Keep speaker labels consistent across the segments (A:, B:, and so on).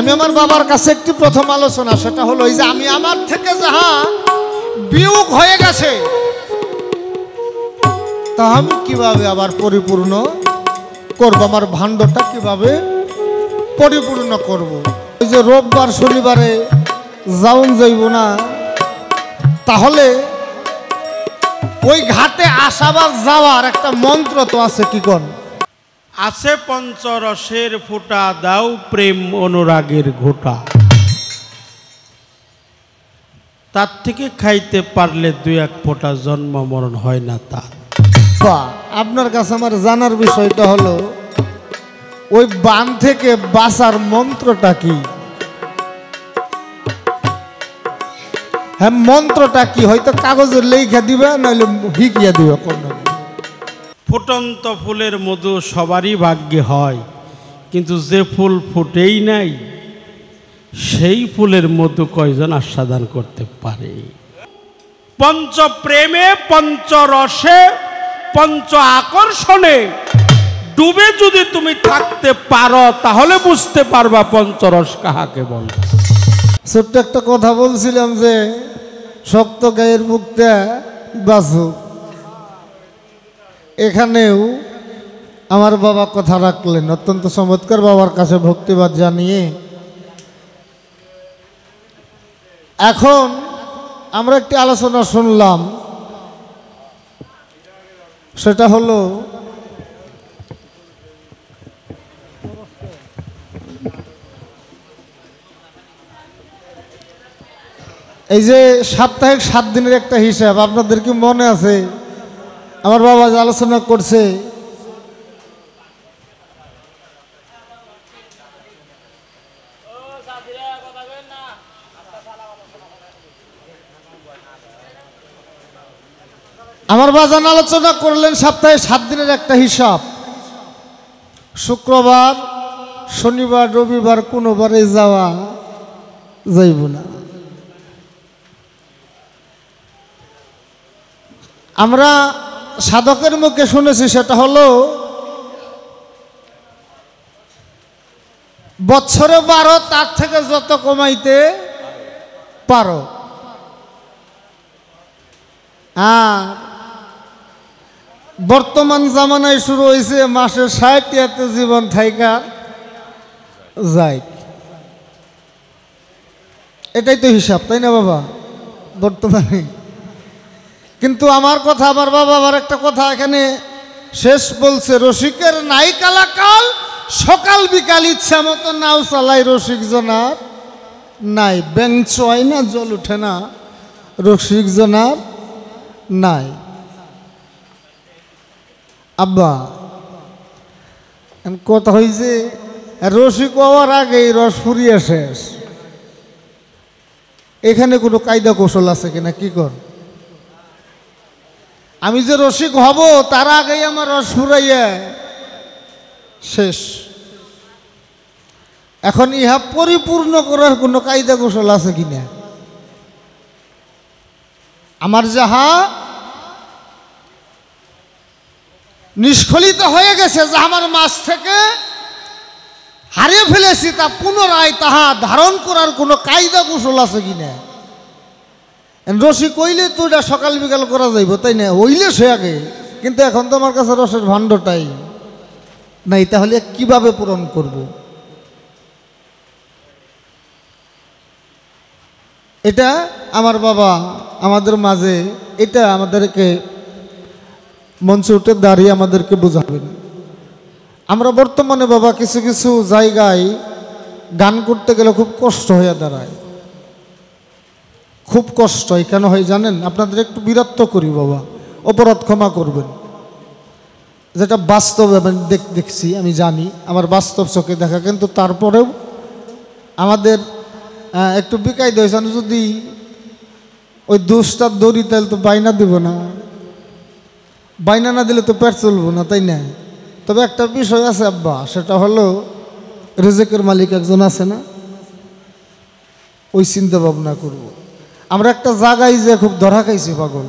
A: আমি আমার বাবার কাছে একটি প্রথম আলোচনা, সেটা হলো এই যে আমি আমার থেকে যাহা বিয়োগ হয়ে গেছে তা আমি কিভাবে আবার পরিপূর্ণ করব, আমার ভাণ্ডটা কিভাবে পরিপূর্ণ করব। এই যে রোববার শনিবারে যাওন যাইব না, তাহলে ওই ঘাটে আসাবার যাওয়ার একটা মন্ত্র তো আছে, কি কোন?
B: আছে পঞ্চরসের ফোঁটা দাও প্রেম অনুরাগের ঘোটা, তার থেকে খাইতে পারলে দুই এক ফোঁটা জন্ম মরণ হয় না তার।
A: আপনার কাছে আমার জানার বিষয়টা হলো ওই বান থেকে বাঁচার মন্ত্রটা কি? হ্যাঁ, মন্ত্রটা কি? হয়তো কাগজে লেখা দিবে, নাহলে হিকিয়া দিবে।
B: ফুটন্ত ফুলের মধু সবারই ভাগ্যে হয়, কিন্তু যে ফুল ফুটেই নাই সেই ফুলের মধু কয়জন আস্বাদন করতে পারে? পঞ্চ প্রেমে পঞ্চরসে পঞ্চ আকর্ষণে ডুবে যদি তুমি থাকতে পারো, তাহলে বুঝতে পারবা পঞ্চরস কাহাকে বলে।
A: ছোট্ট একটা কথা বলছিলাম যে শক্ত গায়ের মুখটা বাসুক, এখানেও আমার বাবা কথা রাখলেন অত্যন্ত চমৎকার। বাবার কাছে ভক্তিবাদ জানিয়ে এখন আমরা একটি আলোচনা শুনলাম, সেটা হলো এই যে সাপ্তাহিক 7 দিনের একটা হিসাব। আপনাদের কি মনে আছে আমার বাবা যে আলোচনা করছে, আমার বাজান আলোচনা করলেন সপ্তাহে 7 দিনের একটা হিসাব। শুক্রবার শনিবার রবিবার কোনোবারে যাওয়া যাইব না। আমরা সাধকের মুখে শুনেছি, সেটা হলো বছরে 12, তার থেকে যত কমাইতে পারো। আর বর্তমান জামানায় শুরু হয়েছে মাসে 60 জীবন থাইকা যায়। এটাই তো হিসাব, তাই না বাবা বর্তমানে? কিন্তু আমার কথা, আমার বাবা আবার একটা কথা এখানে শেষ বলছে, রসিকের নাই কালাকাল, সকাল বিকাল ইচ্ছা মতো নাও চালাই রসিক জনার নাই। বেঞ্চ হয় না, জল উঠে না, রসিক জনার নাই। আব্বা কথা হয়েছে রসিক হওয়ার আগেই রস ফুরিয়ে শেষ। এখানে কোনো কায়দা কৌশল আছে কিনা, কি কর? আমি যে রসিক হব তার আগেই আমার রস ফুরাইয়া শেষ। এখন ইহা পরিপূর্ণ করার কোনো কায়দা কৌশল আছে কিনা? আমার যাহা নিষ্ফলিত হয়ে গেছে, যা আমার মাছ থেকে হারিয়ে ফেলেছি, তা পুনরায় তাহা ধারণ করার কোনো কায়দা কৌশল আছে কিনা? রসিক হইলে তো এটা সকাল বিকাল করা যাইব, তাই না? হইলে সে আগে, কিন্তু এখন তো আমার কাছে রসের ভাণ্ডটাই নাই, তাহলে কিভাবে পূরণ করব? এটা আমার বাবা আমাদের মাঝে এটা আমাদেরকে মঞ্চে উঠে দাঁড়িয়ে আমাদেরকে বোঝাবেন। আমরা বর্তমানে বাবা কিছু কিছু জায়গায় গান করতে গেলে খুব কষ্ট হয়ে দাঁড়ায়, খুব কষ্ট হয়। কেন হয় জানেন? আপনাদের একটু বিরক্ত করি বাবা, অপরাধ ক্ষমা করবেন। যেটা বাস্তবে দেখছি, আমি জানি আমার বাস্তব চোখে দেখা, কিন্তু তারপরেও আমাদের একটু বিকাই দিয়েছেন। যদি ওই দুষ্টার দড়ি, তাহলে তো বাইনা দিব না, বাইনা না দিলে তো পেট চলবো না, তাই না? তবে একটা বিষয় আছে আব্বা, সেটা হলো রিজিকের মালিক একজন আছে না, ওই চিন্তা ভাবনা করব। আমরা একটা জায়গায় যে খুব ধরা খাইছি পাগল,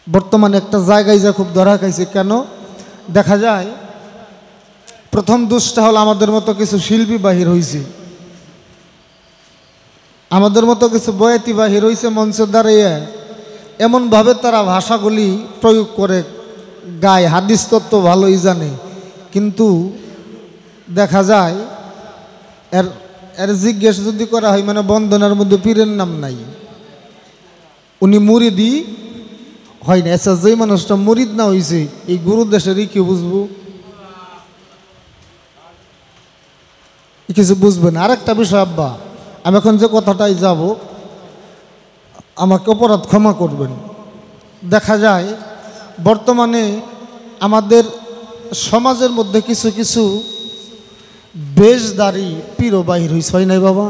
A: বর্তমানে একটা জায়গায় যে খুব ধরা খাইছি। কেন? দেখা যায় প্রথম দোষটা হলো আমাদের মতো কিছু শিল্পী বাহির হয়েছে, আমাদের মতো কিছু বয়াতি বাহির হয়েছে মঞ্চে দাঁড়িয়ে এমনভাবে তারা ভাষাগুলি প্রয়োগ করে গায়, হাদিস তত্ত্ব ভালোই জানে, কিন্তু দেখা যায় এর এর জিজ্ঞেস যদি করা হয় মানে বন্দনার মধ্যে পীরের নাম নাই, উনি মুরিদি হয় না। আচ্ছা, যেই মানুষটা মুরিদ না হয়েছে এই গুরু দেশেরই কি বুঝবো? কিছু বুঝবেন। আরেকটা বিষয় আব্বা, আমি এখন যে কথাটাই যাব আমাকে অপরাধ ক্ষমা করবেন। দেখা যায় বর্তমানে আমাদের সমাজের মধ্যে কিছু কিছু বেশধারী পীরও বাহির হয়েছে, হয় নাই বাবা?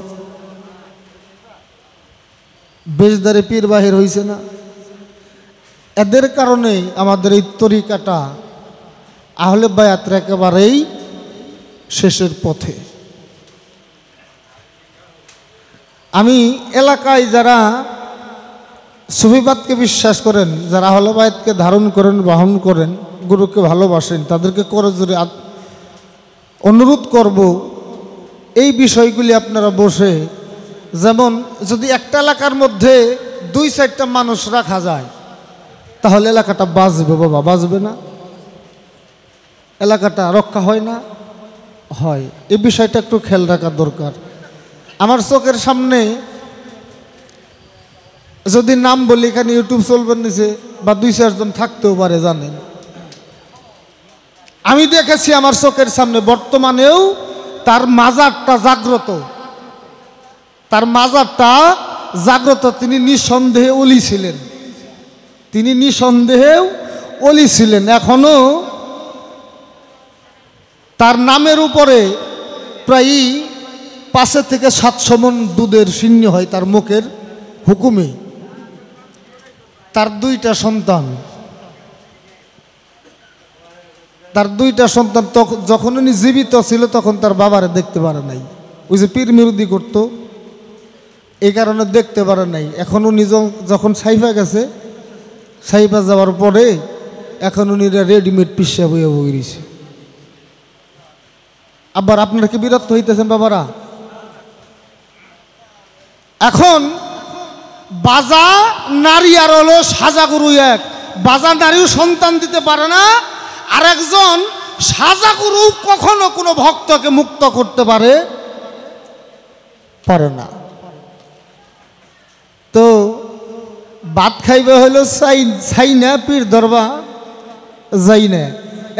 A: বেশধারী পীর বাহির হয়েছে না? এদের কারণে আমাদের এই তরিকাটা আহলে বায়াতের একেবারেই শেষের পথে। আমি এলাকায় যারা সুফিবাদকে বিশ্বাস করেন, যারা আহলে বায়াতকে ধারণ করেন, বহন করেন, গুরুকে ভালোবাসেন, তাদেরকে করজোরে অনুরোধ করব এই বিষয়গুলি আপনারা বসে, যেমন যদি একটা এলাকার মধ্যে 2-4টা মানুষ রাখা যায় তাহলে এলাকাটা বাঁচবে বাবা, বাঁচবে না? এলাকাটা রক্ষা হয় না? হয়। এই বিষয়টা একটু খেয়াল রাখা দরকার। আমার চোখের সামনে যদি নাম বলি এখানে ইউটিউব চলবেন নিচে বা 2-4 জন থাকতেও পারে, জানেন আমি দেখেছি আমার চোখের সামনে বর্তমানেও তার মাজারটা জাগ্রত, তার মাজারটা জাগ্রত। তিনি নিঃসন্দেহে ওলি ছিলেন, তিনি নিঃসন্দেহে ওলি ছিলেন। এখনো তার নামের উপরে প্রায় 5 থেকে 700 মণ দুধের সিন্নি হয় তার মুখের হুকুমে। তার 2টা সন্তান, তার 2টা সন্তান যখন উনি জীবিত ছিল তখন তার বাবারে দেখতে পারে নাই, ওই যে পীর বিরোধী করত, এই কারণে দেখতে পারে নাই। এখন উনি যখন সাইফা গেছে, সাইফা যাওয়ার পরে এখন উনি রেডিমেড পিসা বইয়ে বইছে। আবার আপনারা কি বিরক্ত হইতেছেন বাবারা? এখন বাজা নারী আর হলো সাজাগুরু এক, বাজা নারীও সন্তান দিতে পারে না, আর একজন সাজাগুরু কখনো কোনো ভক্তকে মুক্ত করতে পারে না। তো ভাত খাইবে হইলো চাই না, পীর ধরবা যাই না।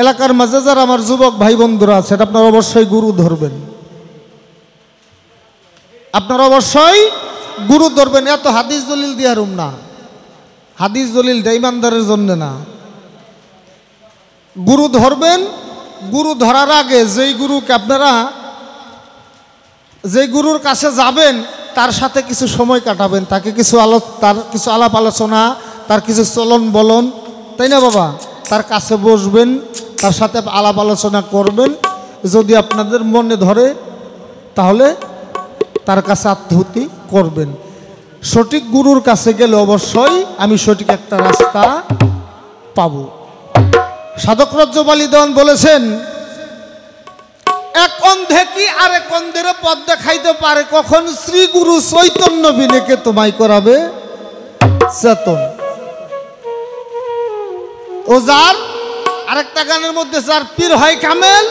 A: এলাকার মাঝে যারা আমার যুবক ভাই বন্ধুরা আছে, আপনারা অবশ্যই গুরু ধরবেন, আপনারা অবশ্যই গুরু ধরবেন। এত হাদিস দলিল দিয়া রুম না, হাদিস দলিল ইমানদারের জন্য না। গুরু ধরবেন। গুরু ধরার আগে যেই গুরুকে আপনারা, যেই গুরুর কাছে যাবেন তার সাথে কিছু সময় কাটাবেন, তাকে তার কিছু আলাপ আলোচনা, তার কিছু চলন বলন, তাই না বাবা? তার কাছে বসবেন, তার সাথে আলাপ আলোচনা করবেন। যদি আপনাদের মনে ধরে তাহলে তার কাছে আত্মহুতি করবেন। সঠিক গুরুর কাছে গেলে অবশ্যই আমি সঠিক একটা রাস্তা পাব। সাধক রজ্জবালী দেওয়ান বলেছেন, এক অন্ধে কি আরেক অন্ধের পথ দেখাইতে পারে, কখন শ্রী গুরু চৈতন্য বিনেকে তোমায় করাবে চেতন। ও যার আরেকটা গানের মধ্যে যার পীর হয় কামেল,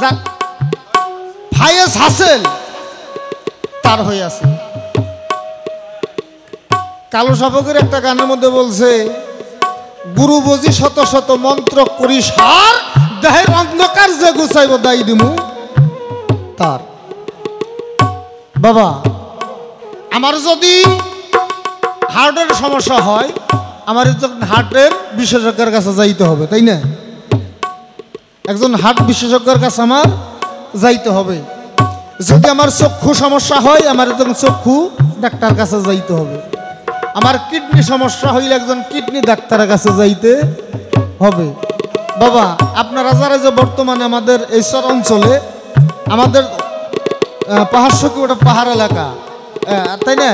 A: যার ফায়েজ হাসেল তার হয়ে আছে। কালো শাবকের একটা গানের মধ্যে বলছে, গুরু বুঝি শত শত মন্ত্র করি সার, দেহের অন্ধকার যে গুছাইব দায়ী দিমু তার। বাবা, আমার যদি হার্টের সমস্যা হয়, আমার হার্টের বিশেষজ্ঞের কাছে যাইতে হবে, তাই না? একজন হার্ট বিশেষজ্ঞের কাছে আমার যাইতে হবে। যদি আমার চক্ষু সমস্যা হয়, আমার একজন চক্ষু ডাক্তার কাছে যাইতে হবে। আমার কিডনি সমস্যা হইলে একজন কিডনি ডাক্তারের কাছে যাইতে হবে। বাবা, আপনারা যারা যে বর্তমানে আমাদের এই চর অঞ্চলে, আমাদের পাহাড় ওটা পাহাড় এলাকা, তাই না?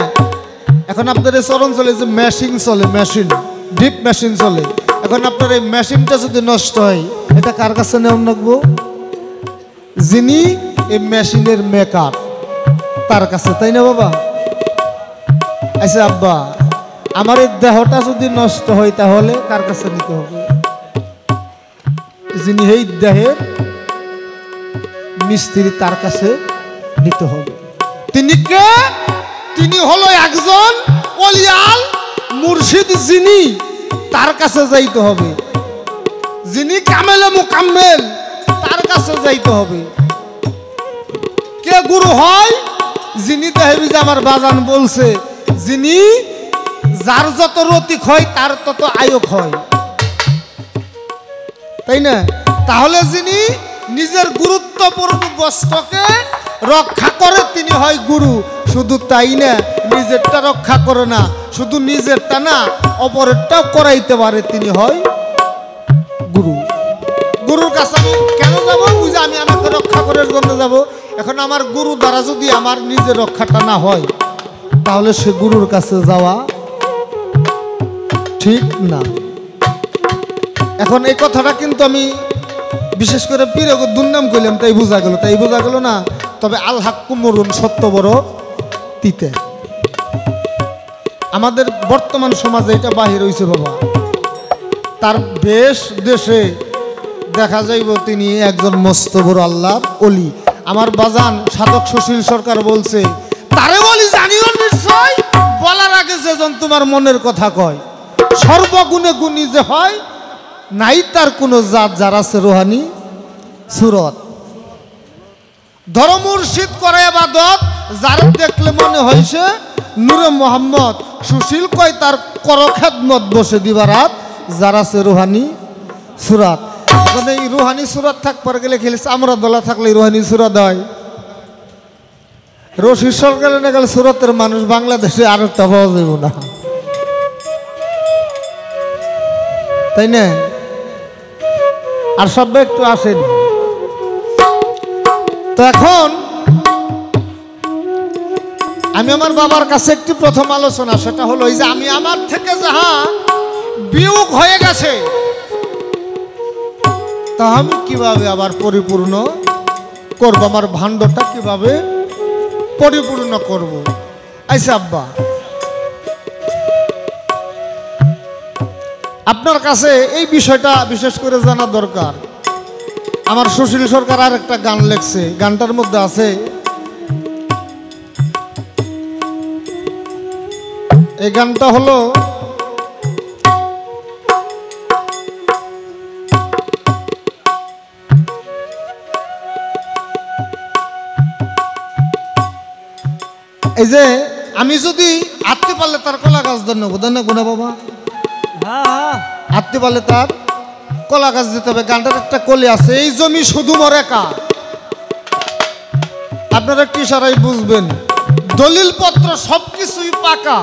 A: এখন আপনার এই চর অঞ্চলে যে মেশিন চলে, মেশিন ডিপ মেশিন চলে, এখন আপনার এই মেশিনটা যদি নষ্ট হয় এটা কার কাছে নেওয়া লাগবো? যিনি এই মেশিনের মেকার তার কাছে, তাই না বাবা? আচ্ছা আব্বা, আমার এই দেহটা যদি নষ্ট হয় তাহলে কার কাছে নিতে হবে? যিনি এই দেহের মিস্ত্রি তার কাছে নিতে হবে। তিনি কে? তিনি হলো একজন ওলিয়াল মুর্শিদ, যিনি তার কাছে যাইতে হবে। যিনি কামেলে মুকাম্মেল তার কাছে যাইতে হবে। কে গুরু হয়? যিনি দেখবি যে আমার বাজান বলছে, যিনি যার যত রতিক হয় তার তত আয়ক হয়, তাই না? তাহলে যিনি নিজের গুরুত্বপূর্ণ বস্তুকে রক্ষা করে তিনি হয় গুরু। শুধু তাই না, নিজেরটা রক্ষা করে না, শুধু নিজেরটা না অপরেরটাও করাইতে পারে, তিনি হয় গুরু। গুরুর কাছে আমি কেন যাবো? বুঝে আমি আমাকে রক্ষা করার জন্য যাব। এখন আমার গুরু দ্বারা যদি আমার নিজের রক্ষাটা না হয় তাহলে সে গুরুর কাছে যাওয়া ঠিক না। এখন এই কথাটা কিন্তু আমি বিশেষ করে পীরে দুর্নাম করলাম তাই বোঝা গেল না। তবে আল হাক্কু মরুন, সত্য বড় তিতে। আমাদের বর্তমান সমাজে এটা বাহির হয়েছে বাবা। তার বেশ দেশে দেখা যাইব তিনি একজন মস্ত বড় আল্লাহর ওলি। আমার বাজান সাধক সুশীল সরকার বলছে, তারে বলি জানিও নিশ্চয়, বলার আগে যেজন তোমার মনের কথা কয়। সর্বগুণে গুণী যে হয়, নাই তার কোনো জাত, যার আছে রোহানি সুরত। ধর্ম মুর্শিদ করে ইবাদত, যার দেখলে মনে হয়েছে নূরে মোহাম্মদ। সুশীল কয় তার কর খেদমত বসে দিবারাত, যার আছে রোহানি সুরাত। এই রুহানি সুরাত থাকবার গেলে খেলিস আমরা দলা থাকলে রুহানি সুরাত হয়। রশিদ সরকারে না গেলে সুরাতের মানুষ বাংলাদেশে আর একটা পাওয়া যাবে না, তাই না? আর সব একটু আসেন। তো এখন আমি আমার বাবার কাছে একটি প্রথম আলোচনা, সেটা হলো এই যে আমি আমার থেকে যাহা বিয়োগ হয়ে গেছে তা আমি কিভাবে আবার পরিপূর্ণ করব, আমার ভাণ্ডটা কিভাবে পরিপূর্ণ করব। আচ্ছা আব্বা, আপনার কাছে এই বিষয়টা বিশেষ করে জানা দরকার। আমার সুশীল সরকার আর একটা গান লেখছে, গানটার মধ্যে আছে এই গানটা হলো এই যে আমি যদি আত্মে পারলে তার কলা গাছ দেন না বাবা, আত্মে পারলে তার কলা গাছ দিতে হবে। গানটার একটা কলি আছে, এই জমি শুধু মরে কা। আপনারা একটু ইশারায় বুঝবেন, দলিল পত্র সবকিছুই পাকা,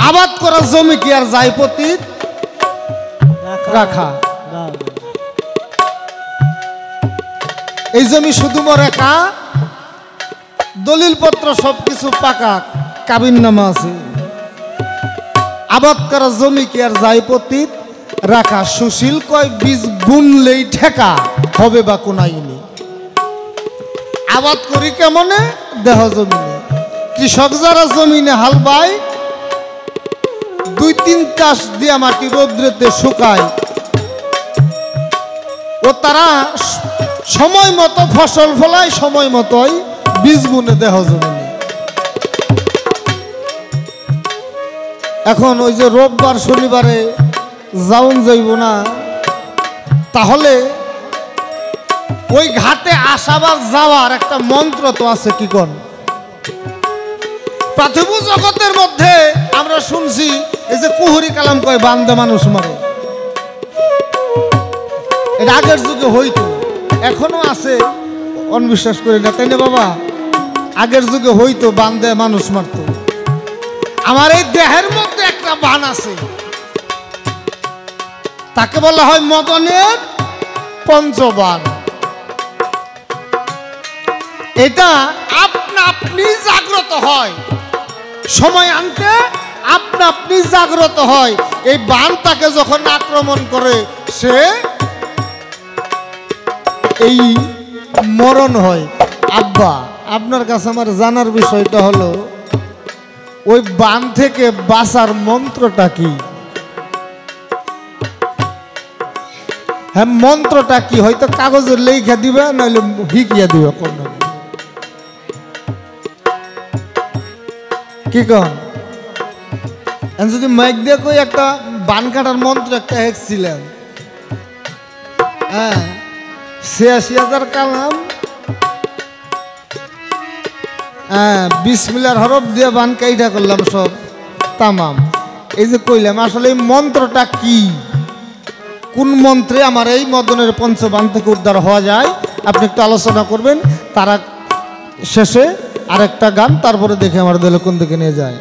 A: আবাদ করা জমি কি আর যায় পতিত রাখা। এই জমি শুধু মরে কা, দলিল পত্র সবকিছু পাকা, কাবিন নামা আছে, আবাদ করা জমি কি আর যায় পতিত রাখা। সুশীল কয় বীজ বুনলেই ঠেকা, হবে বা কোনাইনি। আবাদ করি কেমনে? দেহ জমিনে। কৃষক যারা জমিনে হাল বায়, 2-3 চাষ দিয়া মাটি রৌদ্রেতে শুকায়, ও তারা সময় মতো ফসল ফলায়, সময় মতোই বীজ বুনে দেহ জমিনে। এখন ওই যে রোববার শনিবারে যাওন যাইব না, তাহলে ওই ঘাটে আসাবার যাওয়ার একটা মন্ত্র তো আছে, কি কোন? পার্থিব জগতের মধ্যে আমরা শুনছি এই যে কুহুরি কালাম কয় বান্দে মানুষ মারে, এটা আগের যুগে হইতো, এখনো আছে, অনবিশ্বাস করি না, তাই না বাবা? আগের যুগে হইতো, বান্দে মানুষ মারতো। আমার এই দেহের মধ্যে একটা বান আছে, তাকে বলা হয় মদনের পঞ্চবান। এটা আপনা আপনি জাগ্রত হয়, সময় আনতে আপনা আপনি জাগ্রত হয়। এই বান তাকে যখন আক্রমণ করে, সে এই মরণ হয়। আব্বা, আপনার কাছে আমার জানার বিষয়টা হলো ওই বান থেকে বাঁচার মন্ত্রটা কি? হ্যাঁ, মন্ত্রটা কি? হয়তো কাগজে লেখা দিবে, নাহলে হিকিয়া দিবে। কোন কি কন? যদি মাইক দিয়ে কই একটা বান কাটার মন্ত্র একটা হেঁকছিলেন, হ্যাঁ, ৮৬,০০০ কালাম, হ্যাঁ, বিসমিল্লাহর হরফ দিয়ে বান কাইটা করলাম সব তামাম। এই যে কইলাম, আসলে এই মন্ত্রটা কি? কোন মন্ত্রে আমার এই মদনের পঞ্চবান থেকে উদ্ধার হওয়া যায়? আপনি একটু আলোচনা করবেন। তারা শেষে আরেকটা গান, তারপরে দেখে আমার দলে কোন দিকে নিয়ে যায়।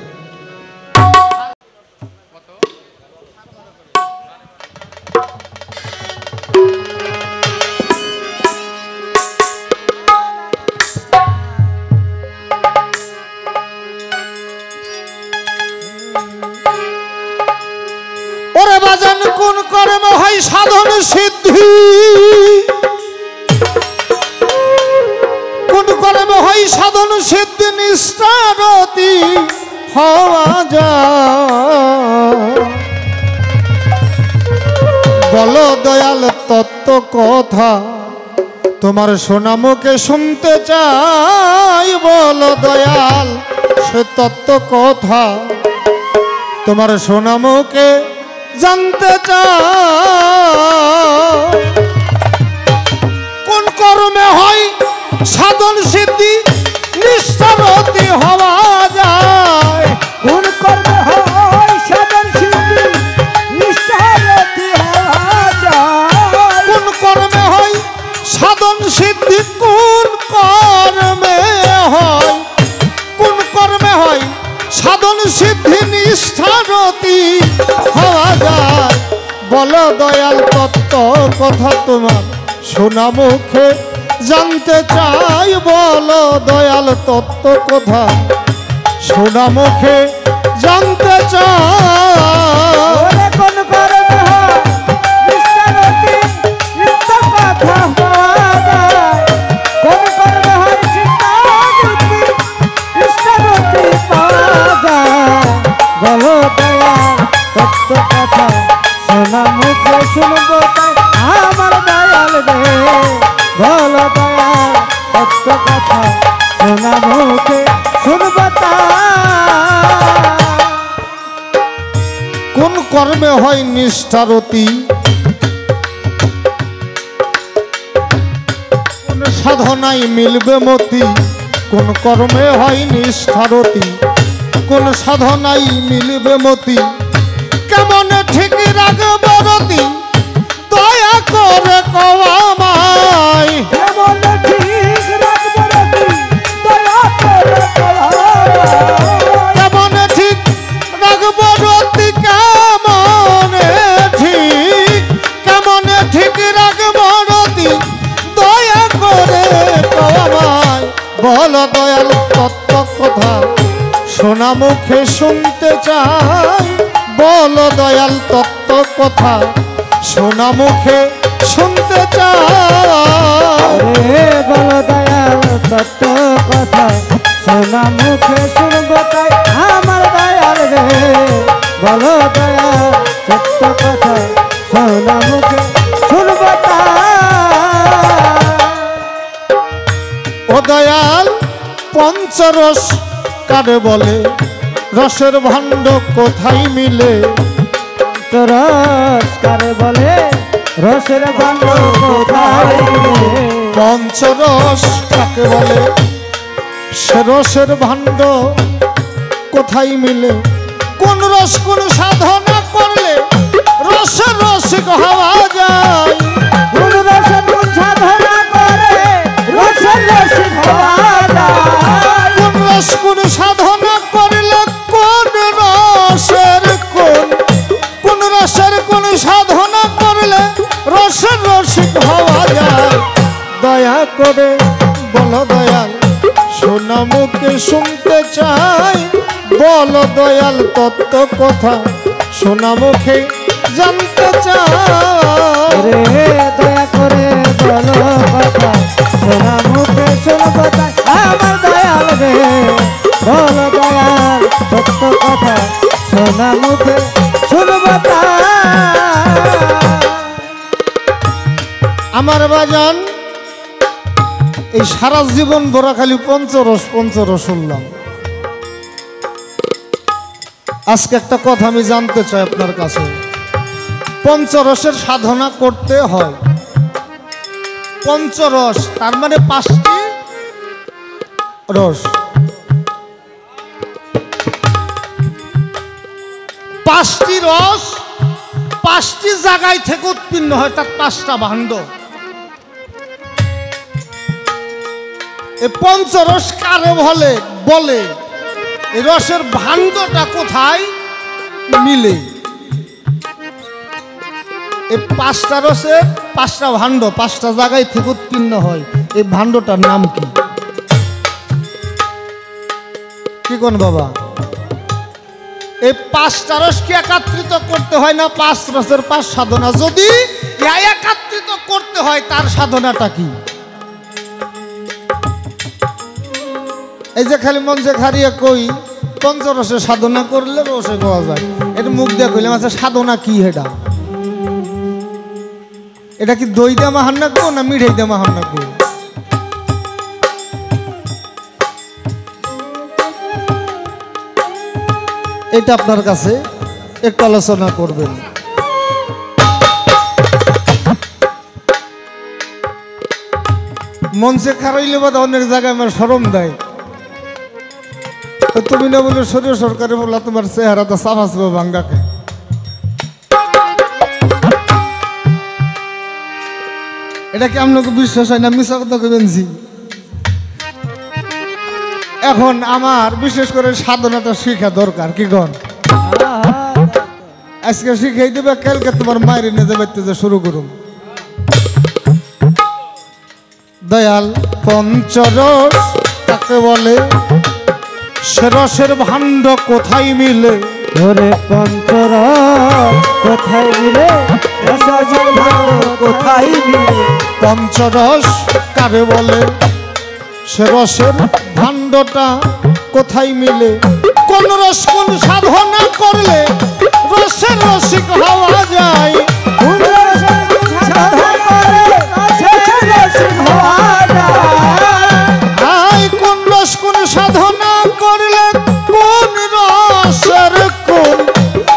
A: ওরে বাজান, কোন কর্ম হয় সাধন সিদ্ধি? কোন কর্ম হয় সাধন সিদ্ধি? নিষ্ঠারতি হওয়া যায়। বলো দয়াল তত্ত্ব কথা, তোমার শোনা মুখে শুনতে চাই। বলো দয়াল সে তত্ত্ব কথা, তোমার শোনা মুখে জানতে চাই। কোন কর্মে হয় সাধন সিদ্ধি? নিষ্ঠারতি হওয়া যায়।
C: কোন কর্মে হয় সাধন সিদ্ধি? নিষ্ঠারতি হওয়া যায়।
A: কোন কর্মে হয় সাধন সিদ্ধি? কোন কর্মে হয়, কোন কর্মে হয় সাধন সিদ্ধি? নিষ্ঠারতি হওয়া যায়। বলো দয়াল তত্ত্ব কথা, তোমার শোনা মুখে জানতে চাই। বলো দয়াল তত্ত্ব কথা, শোনা মুখে জানতে চাই।
C: কোন কর্মে হয় নিষ্ঠারতি? নিষ্ঠা কথা হওয়া যায়। কোন কর্মে হয় চিত্তারতি? নিষ্ঠারতি পাওয়া যায়। বলো দয়াল তত্ত্ব কথা, শোনা মুখে শুনবো তাই আমার দয়াল রে। বলো দয়াল তত্ত্ব কথা, শোনা মুখে শুনবো তাই।
A: কোন কর্মে হয় নিষ্ঠারতি? কোন সাধনায় মিলবে মতি? কোন কর্মে হয় নিষ্ঠারতি? কোন সাধনায় মিলবে মতি? কেমন ঠিক রাখব রতি? দয়া করে কওয়া আমায়।
C: কেমন ঠিক রাখবো রতি? দয়া করে কওয়া আমায়।
A: কেমন ঠিক রাখব রতি? কেমন ঠিক, কেমন ঠিক রাখব রতি? দয়া করে কওয়া আমায়। বল দয়াল তত্ত্ব কথা, শোনা মুখে শুনতে চাই। বল দয়াল তত্ত্ব কথা, শোনা মুখে শুনতে চাই।
C: রে বলো দয়াল তত্ত্ব কথা, শোনা মুখে শুনবো তাই আমার দয়াল রে। বলো দয়াল তত্ত্ব কথা, শোনা মুখে শুনবো তাই।
A: ও দয়াল পঞ্চরস কারে বলে? রসের ভাণ্ড কোথায় মিলে?
C: রস কারে বলে? রসের ভাণ্ড কোথায় মিলে?
A: পঞ্চরস কাকে বলে? সে রসের ভাণ্ড কোথায় মিলে? কোন রস কোন সাধনা করলে রসের রসিক হওয়া যায়?
C: কোন রসে কোন সাধনা করে রসের রসিক হওয়া যায়?
A: কোন রস কোন সাধনা করলে কোন রসের কোন রসের কোন সাধনা করলে রসের রসিক হওয়া যায়? দয়া করে বলো দয়াল, শোনা মুখে শুনতে চাই। বলো দয়াল তত্ত্ব কথা, শোনা মুখে জানতে চাই।
C: রে দয়া করে বলো কথা,
A: আমার বাজান এই সারা জীবন ভরা খালি পঞ্চরস পঞ্চরস শুনলাম। আজকে একটা কথা আমি জানতে চাই আপনার কাছে। পঞ্চরসের সাধনা করতে হয়। পঞ্চরস তার মানে 5টি রস। 5টি রস 5টি জায়গায় থেকে উৎপন্ন হয়, তার 5টা ভাণ্ড। এই পঞ্চরস কারে বলে এই রসের ভাণ্ডটা কোথায় মিলে? এই 5টা রসের 5টা ভাণ্ড 5টা জায়গায় থেকে উৎপন্ন হয়। এই ভাণ্ডটার নাম কি? কি কোন বাবা? এই 5টা রসকে একত্রিত করতে হয় না 5 রসের 5 সাধনা? যদি একত্রিত করতে হয় তার সাধনাটা কি? এই যে খালি মঞ্চে খারিয়া কই পঞ্চরসের সাধনা করলে রসে পাওয়া যায়, এটা মুখ দিয়ে কইলাম। আচ্ছা সাধনা কি? এটা কি দই দিয়ে মাহান না গো না মিঠাই দিয়ে মাহান না গো? এটা আপনার কাছে একটু আলোচনা করবেন। মঞ্চে খারাইলে বাদ অনেক জায়গায় আমার শরম দেয়। তুমি না বলে শরীর সরকারে বললা তোমার চেহারা তো সাফাস ভাঙ্গাকে। এটা কি আপনাকে বিশ্বাস হয় না? মিশা কথা কেবেনছি। এখন আমার বিশেষ করে সাধনাটা শিখা দরকার। কি কন? আজকে শিখাই দেবে, কালকে তোমার মায়ের নিয়ে যাবে শুরু করুন। দয়াল পঞ্চরস কাকে বলে? সে রসের ভাণ্ড কোথায় মিলে?
C: ওরে পঞ্চরস কোথায় মিলে? রসের ভাণ্ড কোথায় মিলে?
A: পঞ্চরস কারে বলে? সে রসের ভাণ্ডটা কোথায় মিলে? কোন রস কোন সাধনা করলে রসের রসিক হওয়া যায়?
C: কোন রসের সাধনা করলে রসের রসিক হওয়া যায়?
A: কোন রস কোন সাধনা করলে কোন রসের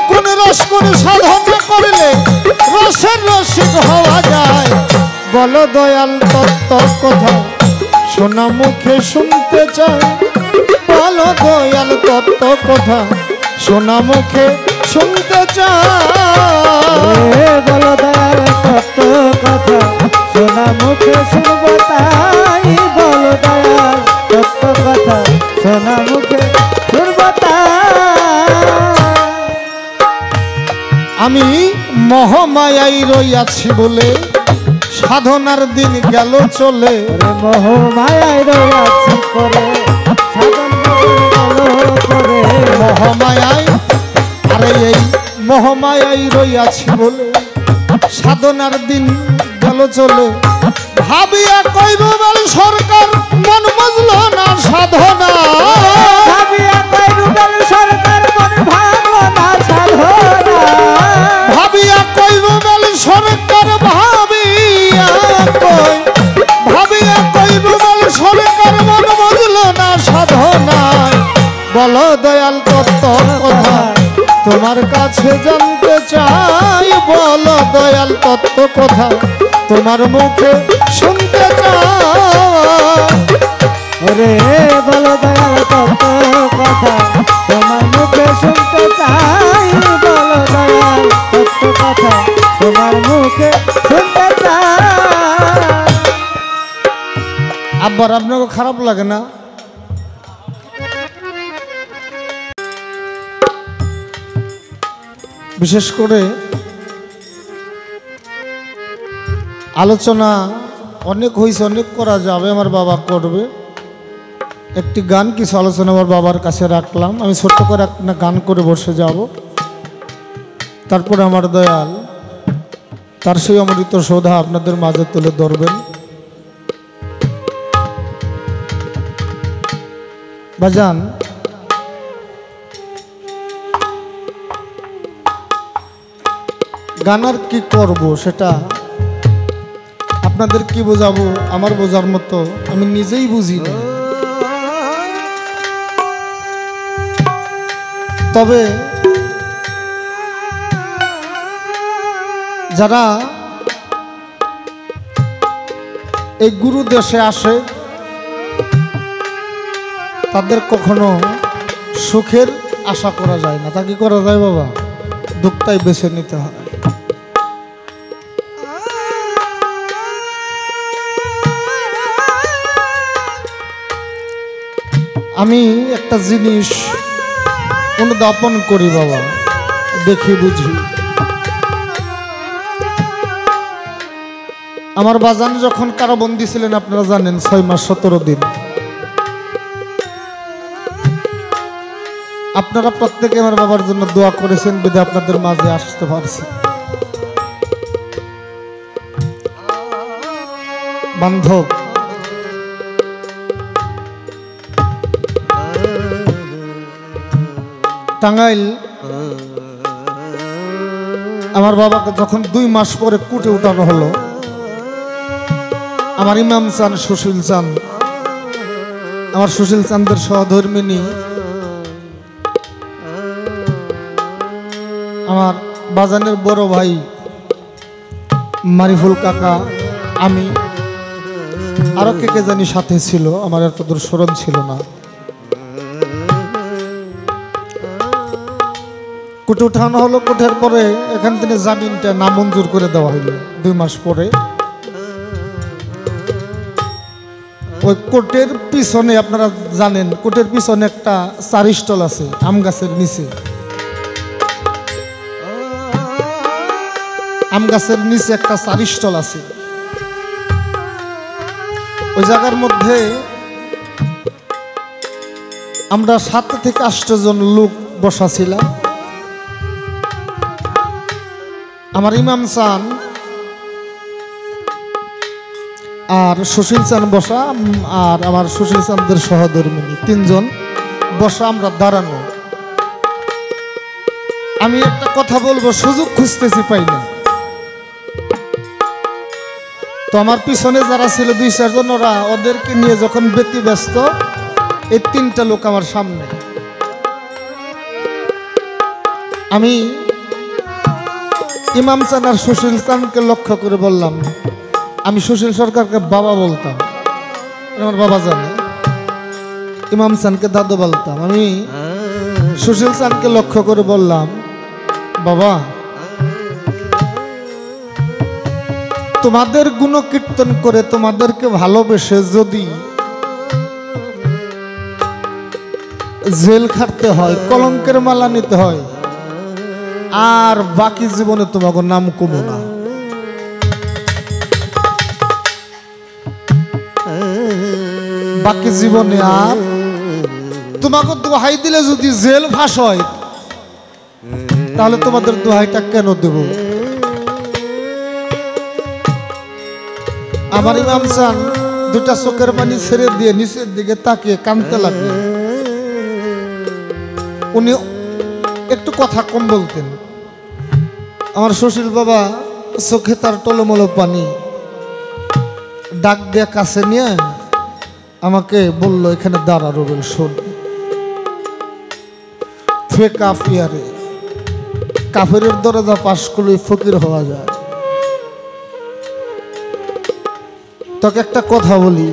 A: কোন রস কোন সাধনা করলে রসের রসিক হওয়া যায়? বলো দয়াল তত্ত্ব কথা শোনা মুখে শুনতে চাই। বলো দয়াল তত্ত্ব কথা শোনা মুখে শুনতে চাই।
C: বলো দয়াল তত্ত্ব কথা শোনা মুখে শুনবো তাই। বলো দয়াল তত্ত্ব কথা শোনা মুখে শুনবো তাই।
A: আমি মহামায়ায় রইয়াছি বলে সাধনার দিন গেল চলে।
C: মহামায়ায় রইয়াছি করে
A: মহামায়ায়, আরে এই মহামায়ায় রইয়াছি বলে সাধনার দিন গেল চলে। ভাবিয়া কইরুবেল সরকার মন বুঝল না সাধনা।
C: ভাবিয়া কইরুবেল সরকার মন ভাঙল না সাধনা।
A: ভাবিয়া কইরুবেল সরকার ভাবিয়া কইরুবেল সরকার মন বুঝল না সাধনা। বলো দয়াল তত্ত্ব কথা তোমার কাছে জানতে চাই। বলো দয়াল তত্ত্ব কথা তোমার মুখে শুনতে চাই।
C: ওরে বলো দয়াল তত্ত্ব কথা তোমার মুখে শুনতে চাই। বলো দয়াল তত্ত্ব কথা তোমার মুখে শুনতে চাই।
A: আব্বার আপনাকে খারাপ লাগে না? বিশেষ করে আলোচনা অনেক হয়েছে, অনেক করা যাবে, আমার বাবা করবে। একটি গান কিছু আলোচনা আমার বাবার কাছে রাখলাম। আমি ছোট্ট করে একটা গান করে বসে যাব। তারপরে আমার দয়াল তার সেই অমৃত সৌধা আপনাদের মাঝে তুলে ধরবেন। বাজান গান আর কি করব সেটা আপনাদের কি বোঝাবো, আমার বোঝার মতো আমি নিজেই বুঝি না। তবে যারা এই গুরু দেশে আসে তাদের কখনো সুখের আশা করা যায় না। তা কি করা যায় বাবা? দুঃখটাই বেছে নিতে হয়। আমি একটা জিনিস অনুধাবন করি বাবা, দেখি বুঝি। আমার বাজান যখন কারাবন্দী ছিলেন আপনারা জানেন 6 মাস 17 দিন। আপনারা প্রত্যেকে আমার বাবার জন্য দোয়া করেছেন বিধে আপনাদের মাঝে আসতে পারছি। বান্ধব, টাঙ্গাইল আমার বাবাকে যখন 2 মাস পরে কুটে উঠানো হলো, আমার ইমাম চান সুশীল চান, আমার সুশীল চাঁদের সহধর্মিনী আমার বাজানের বড় ভাই মারিফুল কাকা, আমি আরো কে জানি সাথে ছিল, আমার এত দূর স্মরণ ছিল না। কুটে উঠানো হলো, কুটের পরে এখান থেকে জামিনটা নামঞ্জুর করে দেওয়া হইল 2 মাস পরে। ওই কোর্টের পিছনে আপনারা জানেন, কোর্টের পিছনে একটা 4 স্টল আছে আম গাছের নিচে। আম গাছের নিচে একটা 4 স্টল আছে। ওই জায়গার মধ্যে আমরা 7 থেকে 8 জন লোক বসা ছিলাম। আমার ইমাম চান আর সুশীল চান বসা, আর আমার সুশীল চাঁদের সহধর্মিনী 3 জন বসা, আমরা দাঁড়ানো। আমি একটা কথা বলবো, সুযোগ খুঁজতেছি পাই না। তো আমার পিছনে যারা ছিল 2-4 জন, ওরা ওদেরকে নিয়ে যখন ব্যতিব্যস্ত, এই 3টা লোক আমার সামনে। আমি ইমাম চান আর সুশীল চানকে লক্ষ্য করে বললাম, আমি সুশীল সরকারকে বাবা বলতাম, আমার বাবা জানে। ইমাম চানকে দাদু বলতাম। আমি সুশীল চানকে লক্ষ্য করে বললাম, বাবা তোমাদের গুণকীর্তন করে তোমাদেরকে ভালোবেসে যদি জেল খাটতে হয়, কলঙ্কের মালা নিতে হয়, আর বাকি জীবনে তোমাকে নাম কমো না। বাকি জীবনে আর তোমাকে দোহাই দিলে যদি জেল ফাঁস হয়, তাহলে তোমাদের দোহাইটা কেন দেব? আমার ইমাম চান 2টা চোখের পানি ছেড়ে দিয়ে নিচের দিকে তাকিয়ে কাঁদতে লাগলেন। উনি একটু কথা কম বলতেন। আমার সুশীল বাবা চোখে তার টলমলো পানি, ডাক দিয়ে কাছে নিয়ে আমাকে বলল, এখানে দাঁড়া রবেল, শোন, ফে কাফিয়ারে, কাফেরের দরজা পাশ করলে ফকির হওয়া যায়। তোকে একটা কথা বলি,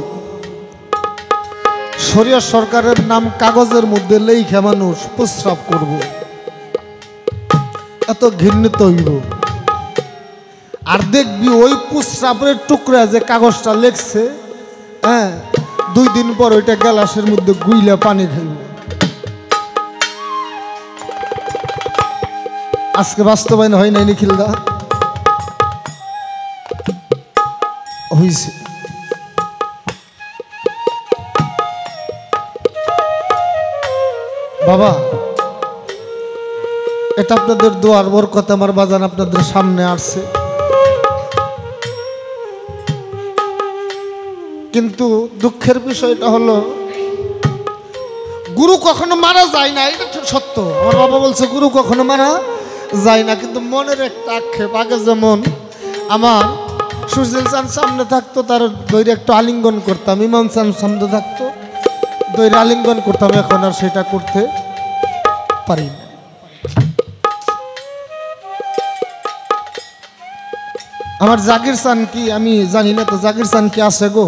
A: শরিয়া সরকারের নাম কাগজের মধ্যে লেখা মানুষ প্রস্রাব করব, এত ঘৃণিত হইব। আর দেখবি ওই প্রস্রাবের টুকরা যে কাগজটা লেখছে, হ্যাঁ, 2 দিন পর ওইটা গ্লাসের মধ্যে গুইলা পানি খাইব। আজকে বাস্তবায়ন হয় নাই নিখিল দা? হইছে। বাবা, এটা আপনাদের দোয়ার বরকত, আমার বাজান আপনাদের সামনে আসছে। কিন্তু দুঃখের বিষয়টা হলো, গুরু কখনো মারা যায় না, এটা সত্য। আমার বাবা বলছে গুরু কখনো মারা যায় না, কিন্তু মনের একটা আক্ষেপ। আগে যেমন আমার সুশীল চান সামনে থাকতো, তার দৈরে একটু আলিঙ্গন করতাম। ইমাম চান সামনে থাকতো, দৈরে আলিঙ্গন করতাম। এখন আর সেটা করতে পারি না। আমার জাকির চান কি আমি জানি না, তো জাকির চান কি আছে গো?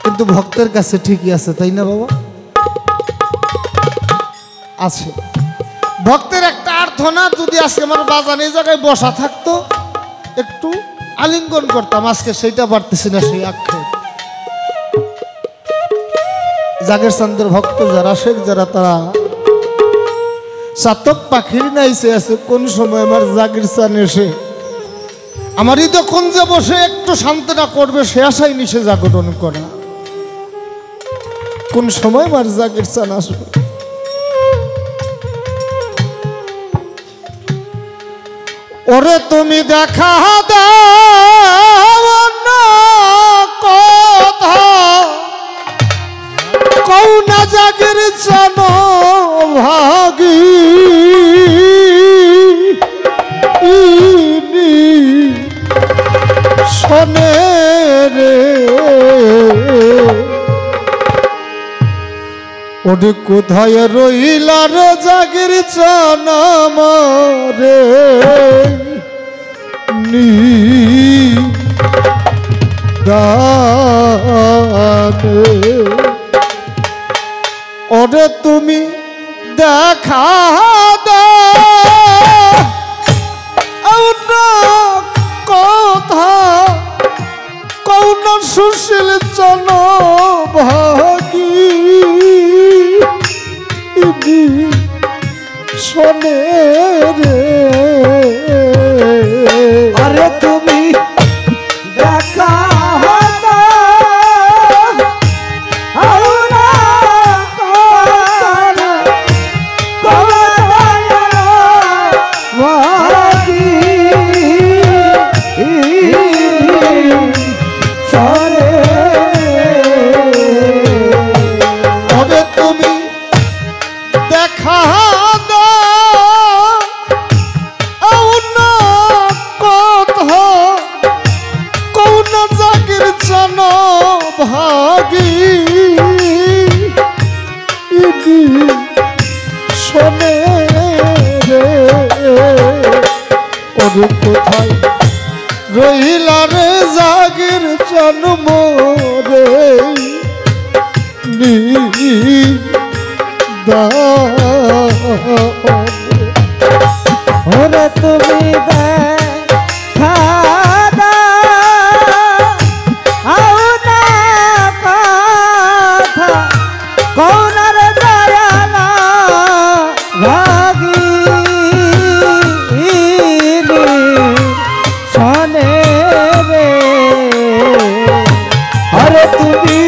A: কিন্তু ভক্তের কাছে ঠিকই আছে, তাই না বাবা? আছে। ভক্তের একটা আর্থনা, যদি আজকে আমার বাজান এই জায়গায় বসা থাকতো, একটু আলিঙ্গন করতাম। আজকে সেইটা পারতেছি না, সেই আক্ষেপ। জাগের চান্দের ভক্ত যারা, শেখ যারা, তারা চাতক পাখির নাইছে আছে। কোন সময় আমার জাগির চান এসে আমার যখন যে বসে একটু সান্ত্বনা করবে, সে আশাই নিশে জাগরণ করা। কোন সময় আমার জাগির চান আসবে। ওরে তুমি দেখা দাও না কথা, কৌনা জাগির চান ভাগী শোনে রে। ওরে কোথায় রইলা রে জাগির চান আমারে নিদানে। ওরে তুমি দেখা দাও না কথা, কৌন সুশীল চান ভাগী শোনে রে।
C: আরে তুমি দেখা
A: ভাগী শোনে রে। ওরে কোথায় রইলা রে জাগির জন্ম রে
C: ওরে তুমি দেখা দাও না কথা, কৌনার দয়ালা ভাগী শোনে রে। আরে তুমি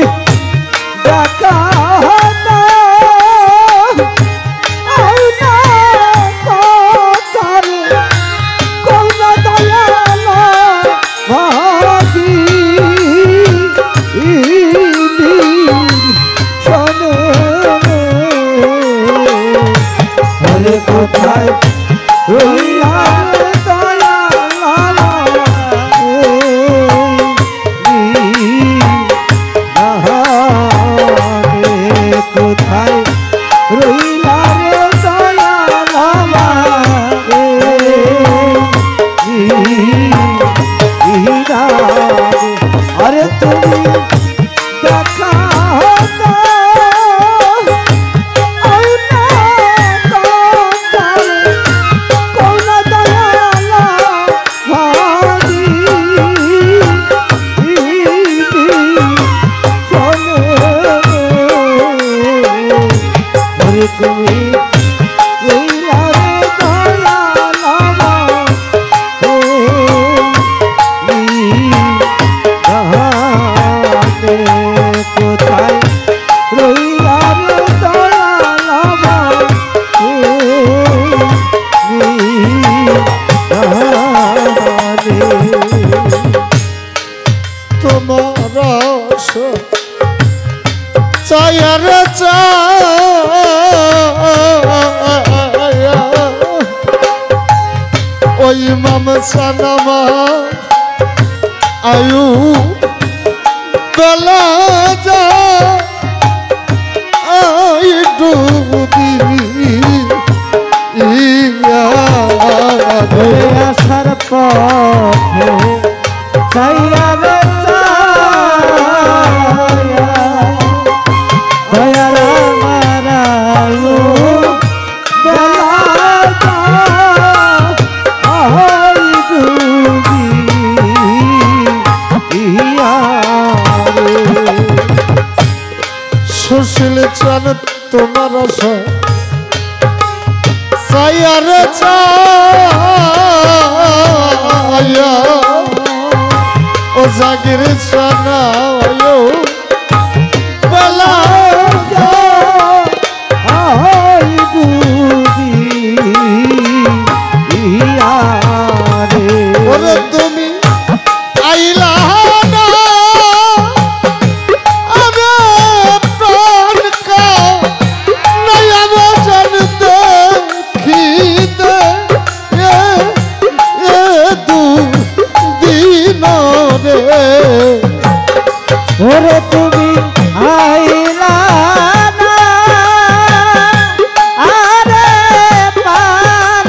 C: দেখা কোথায় রইলা দয়ালা কোথায় রইলা রে দয়ালা। আরে তুমি দেখা তুমি রইলা রে দয়ালা কোথায় রইলা রে দয়ালা
A: তোমার চায়ার চা ইমাম সানামা আয়ু বেলা যা ডুবি
C: আসার পথে চাইয়া রে দয়াল মারালু
A: সুশীল চান তোমার সায়ার ছায়া ও জাগির সানা বেলা ওরে তুমি আইলা না আরে প্রাণ কা নয়া বচন দেখিতে এ দু দিন রে
C: ওরে তুমি আইলা না আরে পান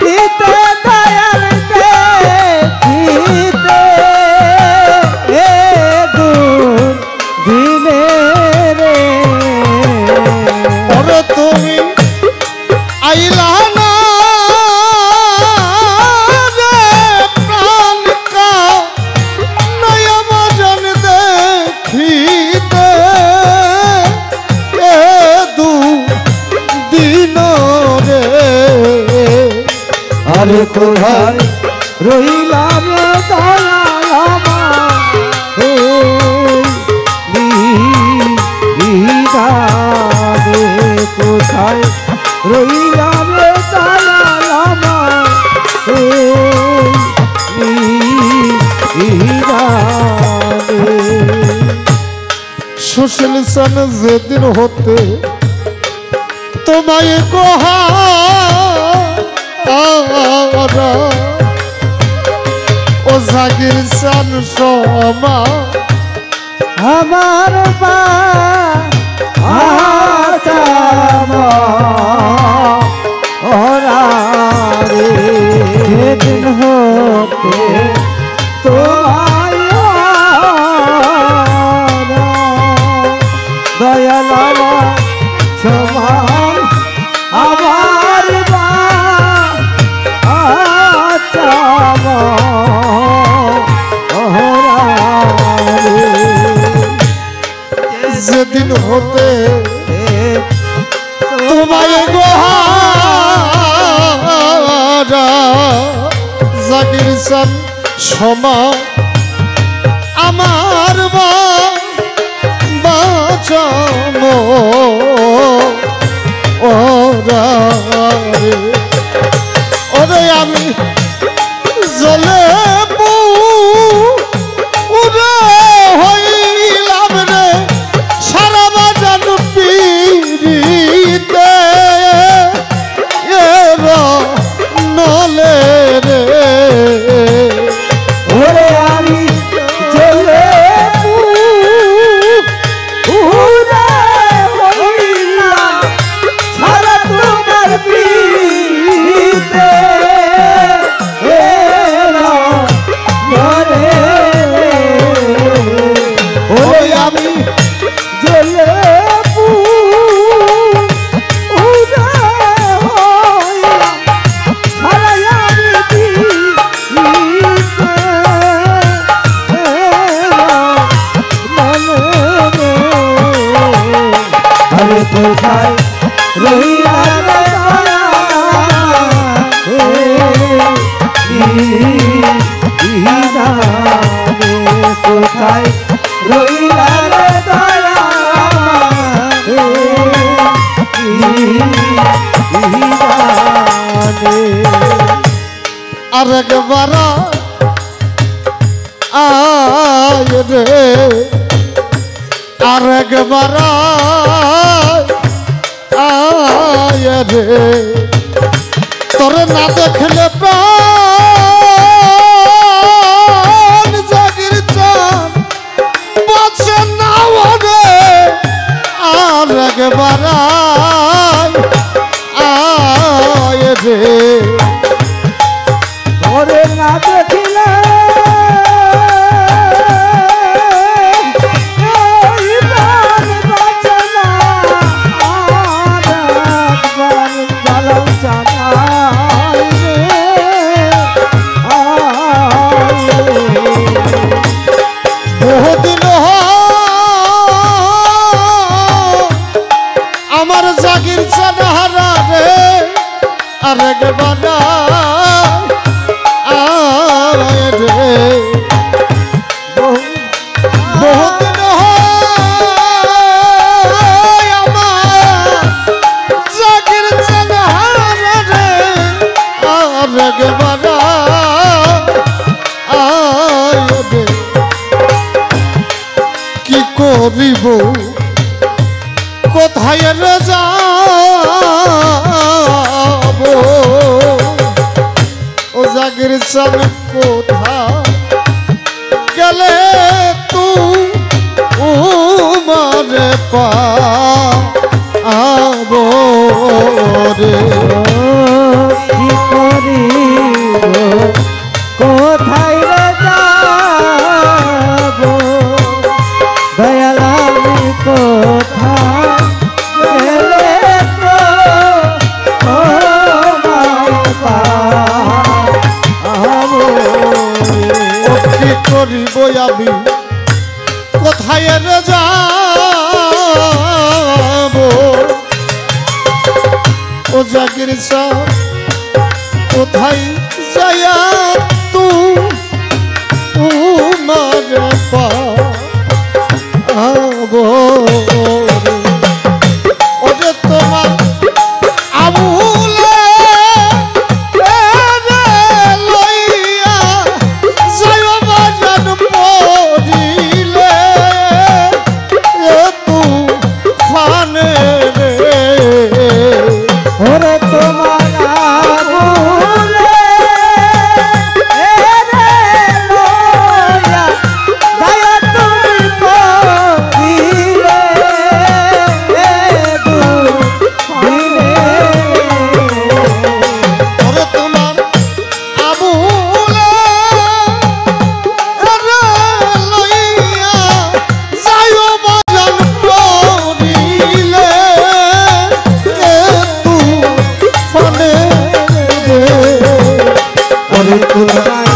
C: দিতে দয়াল দেখিতে এ দূর দিনে রে
A: ওরে তুমি আইলা না রে প্রাণ কা নয়া বচন দেখিতে এ দু দিন রে
C: আরে কোথায় রইলাম দয়াল আমার কোথায় রইলাম দয়াল
A: সুশীল সান যেদিন হতে তোমায় গোহা ও জাগির সান সমা
C: আমার বা ওরা রে যেদিন হতে তোমায় দয়াল সমান আমার বা
A: যেদিন হতে তোমায় গোহারা জাগির সান সমা আমার বাঁচাম ওরা রে ওরে আমি জলে উড়ে হইলাম রে সারা বাজান পিড়িতে নলে রে
C: ওরে আমি চলে উড়ে হইলাম সারা তোমার পিতে ওরে আমি চলে কোথায় রইলাম কোথায় রইলাম
A: আর একবার আয় রে আর একবার আয় রে তোরে না দেখলে প্রাণ জাগির চান বাঁচে না ওরে আর একবার আয় রে
C: ওরে না দেখিলে এই প্রাণ বাঁচে না, আর একবার জালাল জানাই রে, আয় রে।
A: বহুদিন আমার জাগির চানাহারা রে আর একবার আয় রে বহুদিন আমার জাগির চানাহারা রে আর একবার আয় রে কি করিব কোথায় রে যাব ও জাগির চান কোথায় গেলে তোমারে পাব রে
C: কি করিব কোথায় রে যাব, দয়াল আমি কোথায় গেলে তো তোমায় পাব রে।
A: ও কি করিব আমি কোথায় রে যাব ও জাগির চান কোথায় যায়া তোমারে পাব ওরে তোমার আমুলে লইয়া যায় বাজান পড়িলে তুফানে রে
C: ওরে তোমার আবুলে রে লইয়া যায় তুমি পড়িলে দিলে।
A: ওরে তোমার আমুলে লইয়া যায় বাজান পড়িলে তুফানে রে
C: ওরে তোমায়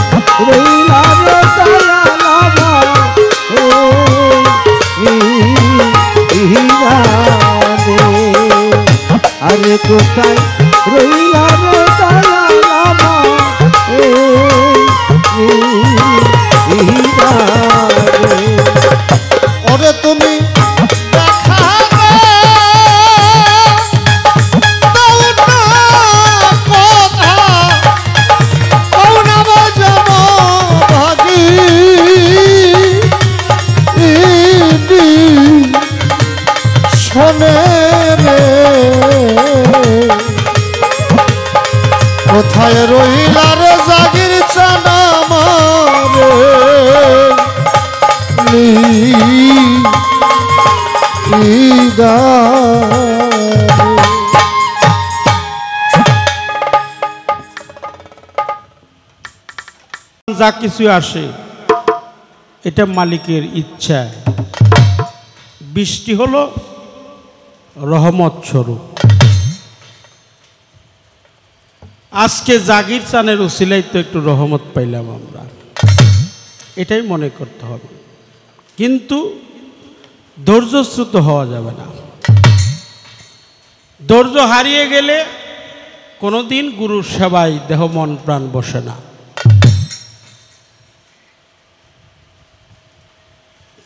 C: রইলা রে দয়ালামা আরে কোথায় রইলা রে দয়ালামা
A: ওরে তুমি দেখা দাও না কথা ও না বাজাব ভাগি শোনে রে কোথায় রইলা রে জাগির চানা মারে
B: যা কিছু আসে এটা মালিকের ইচ্ছা। বৃষ্টি হলো রহমত স্বরূপ। আজকে জাগির চানের উসিলায় তো একটু রহমত পাইলাম আমরা, এটাই মনে করতে হবে। কিন্তু ধৈর্যচ্যুত হওয়া যাবে না। ধৈর্য হারিয়ে গেলে কোনোদিন গুরুর সেবায় দেহ মন প্রাণ বসে না।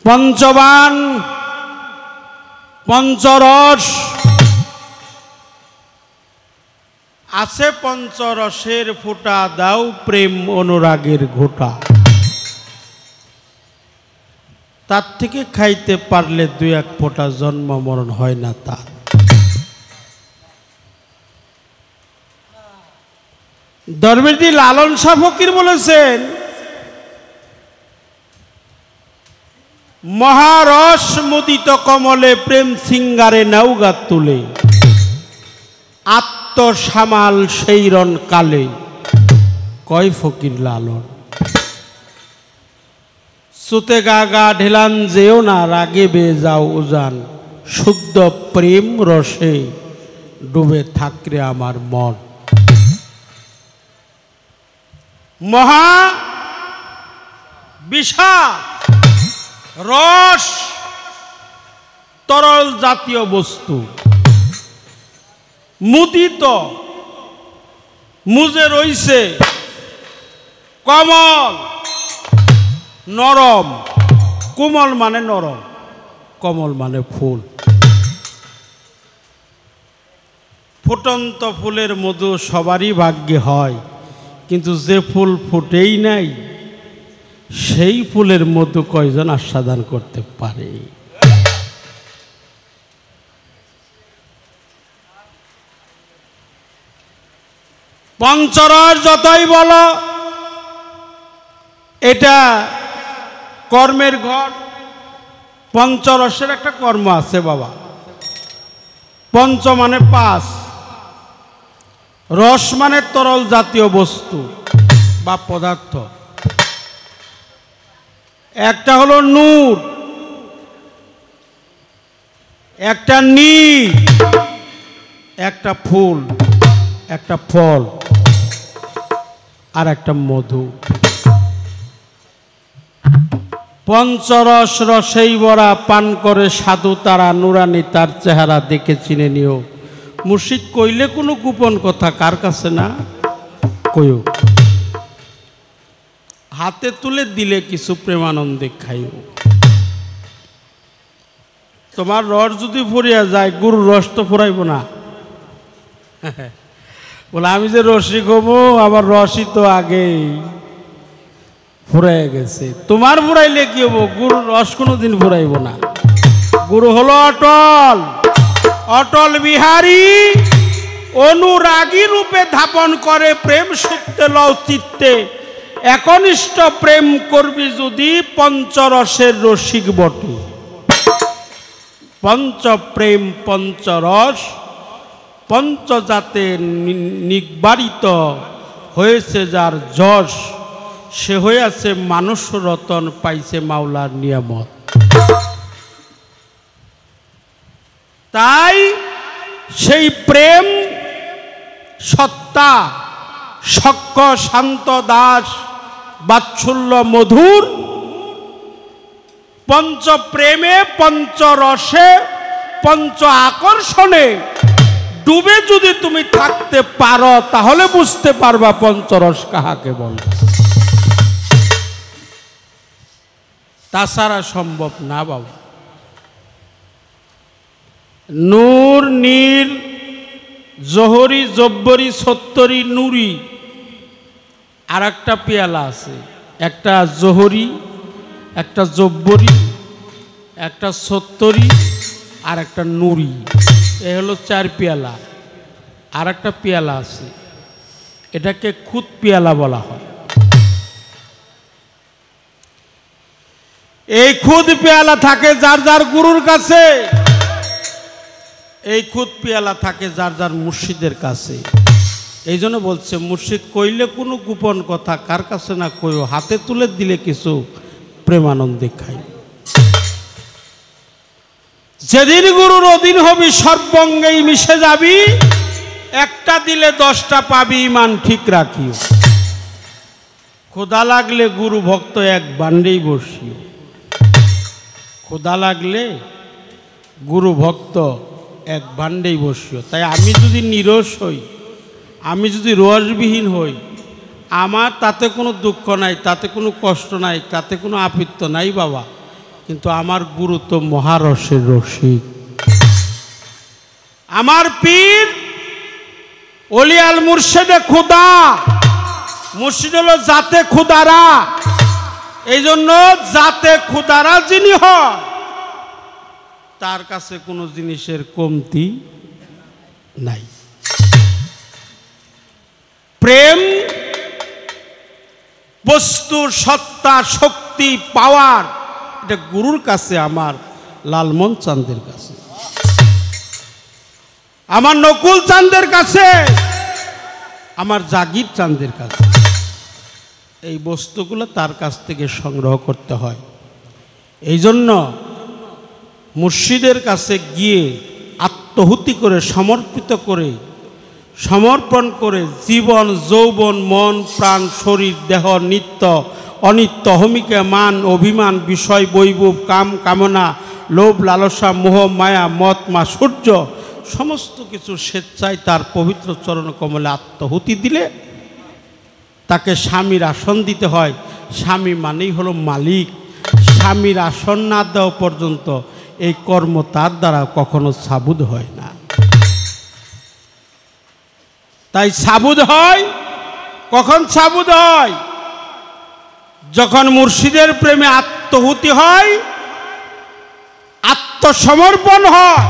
B: পঞ্চবান পঞ্চরস আছে, পঞ্চরসের ফোঁটা দাও প্রেম অনুরাগের ঘোটা। তার থেকে খাইতে পারলে দুই এক ফোঁটা জন্ম মরণ হয় না তার। দরবেশজি লালন শাহ ফকির বলেছেন, মহারস মুদিত কমলে প্রেম সিঙ্গারে নৌগা তুলে, আত্মসামাল সেই রণ কালে, কয় ফকির লালন। সুতে গাগা ঢেলান যেও না, রাগে বে যাও উজান, শুদ্ধ প্রেম রসে ডুবে থাকরে আমার মন। মহা বিশাল রস তরল জাতীয় বস্তু, মুদিত মুজে রইছে, কমল নরম, কোমল মানে নরম, কমল মানে ফুল। ফুটন্ত ফুলের মধু সবারই ভাগ্যে হয়, কিন্তু যে ফুল ফুটেই নাই সেই ফুলের মধু কয়জন আস্বাদন করতে পারে? পঞ্চরস যতই বলো, এটা কর্মের ঘর। পঞ্চরসের একটা কর্ম আছে বাবা। পঞ্চ মানে পাঁচ, রস মানে তরল জাতীয় বস্তু বা পদার্থ। একটা হলো নূর, একটা নীর, একটা ফুল, একটা ফল, আর একটা মধু। পঞ্চরস রসেই ভরা, পান করে সাধু তারা, নুরানি তার চেহারা দেখে চিনে নিও। মুর্শিদ কইলে কোনো গোপন কথা কার কাছে না কইও, হাতে তুলে দিলে কিছু প্রেমানন্দে খাইও। তোমার রস যদি ফুরিয়া যায়, গুরুর রস তো ফুরাইব না। বলে আমি যে রসি কমো, আমার রসই তো আগেই ফুরাই গেছে। তোমার ফুরাইলে কি হবো? গুরুর রস কোনোদিন ফুরাইব না। গুরু হলো অটল, অটল বিহারী, অনুরাগী রূপে ধাপন করে প্রেম সুপ্তে লও চিত্তে। একনিষ্ঠ প্রেম করবি যদি, পঞ্চরসের রসিক বটে। পঞ্চপ্রেম পঞ্চরস পঞ্চজাতে নিগবারিত হয়েছে যার যশ, সে হয়েছে মানুষ রতন, পাইছে মাওলার নিয়ামত। তাই সেই প্রেম সত্তা, সক্ষ শান্ত দাস, বাৎসল্য মধুর, পঞ্চপ্রেমে পঞ্চরসে পঞ্চ আকর্ষণে ডুবে যদি তুমি থাকতে পারো, তাহলে বুঝতে পারবা পঞ্চরস কাহাকে বলে। তাছাড়া সম্ভব না বাবা। নূর, নীর, জহরি, জব্বরি, সত্তরি, নুরি, আর একটা পেয়ালা আছে। একটা জহরি, একটা জব্বরি, একটা সত্তরি, আর একটা নুরি। এ হলো চার পেয়ালা। আর একটা পেয়ালা আছে, এটাকে খুদ পেয়ালা বলা হয়। এই খুদ পেয়ালা থাকে যার যার গুরুর কাছে, এই খুদ পেয়ালা থাকে যার যার মুর্শিদের কাছে। এই জন্য বলছে, মুর্শিদ কইলে কোনো গোপন কথা কার কাছে না কইও, হাতে তুলে দিলে কিছু প্রেমানন্দে খাই। যেদিন গুরুর অধীন হবি, সর্বঙ্গেই মিশে যাবি, একটা দিলে 10টা পাবি, ইমান ঠিক রাখিও। ক্ষুধা লাগলে গুরু ভক্ত এক বান্ডেই বসিও। ক্ষুধা লাগলে গুরু ভক্ত এক বান্ডেই বসিও। তাই আমি যদি নিরস হই, আমি যদি রসবিহীন হই, আমার তাতে কোনো দুঃখ নাই, তাতে কোনো কষ্ট নাই, তাতে কোনো আপত্তি নাই বাবা। কিন্তু আমার গুরু তো মহারসের রসিক। আমার পীর অলিয়াল মুর্শিদে খুদা, মুর্শিদ হলো জাতে খুদারা। এই জন্য জাতে খুদারা যিনি হয়, তার কাছে কোনো জিনিসের কমতি নাই। প্রেম বস্তুর সত্তা শক্তি পাওয়ার, এটা গুরুর কাছে, আমার লালমন চাঁদের কাছে, আমার নকুল চাঁদের কাছে, আমার জাগির চাঁদের কাছে। এই বস্তুগুলো তার কাছ থেকে সংগ্রহ করতে হয়। এই জন্য মুর্শিদের কাছে গিয়ে আত্মহুতি করে, সমর্পিত করে, সমর্পণ করে জীবন যৌবন মন প্রাণ শরীর দেহ নিত্য অনিত্য অহমিকা মান অভিমান বিষয় বৈভব কাম কামনা লোভ লালসা মোহ মায়া মত মাৎসর্য সমস্ত কিছু স্বেচ্ছায় তার পবিত্র চরণ কমলে আত্মহুতি দিলে তাকে স্বামীর আসন দিতে হয়। স্বামী মানেই হলো মালিক। স্বামীর আসন না দেওয়া পর্যন্ত এই কর্ম তার দ্বারা কখনো সাবুদ হয় না। তাই সাবুদ হয় কখন? সাবুদ হয় যখন মুর্শিদের প্রেমে আত্মহুতি হয়, আত্মসমর্পণ হয়।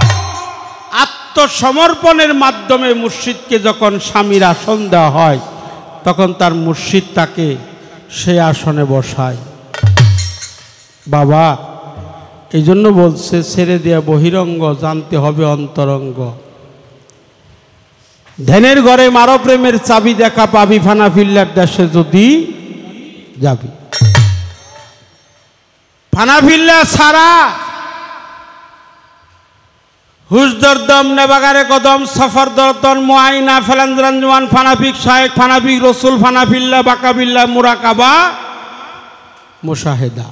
B: আত্মসমর্পণের মাধ্যমে মুর্শিদকে যখন স্বামীর আসন দেওয়া হয়, তখন তার মুর্শিদ তাকে সে আসনে বসায়। বাবা এই জন্য বলছে, ছেড়ে দেয়া বহিরঙ্গ জানতে হবে অন্তরঙ্গ। ধ্যানের ঘরে মারো প্রেমের চাবি দেখা পাবি, ফানা ফিল্লার দেশে যদি যাবি। ফানা ফিল্লা সারা হুজদর দম নেবাগারে কদম সফর দরতন মুআইনা ফেলান্দ্রান জওয়ান ফানাফিক শায়েক ফানাফিক রসুল ফানাফিল্লা বাকাবিল্লা মুরাকাবা মুশাহেদা।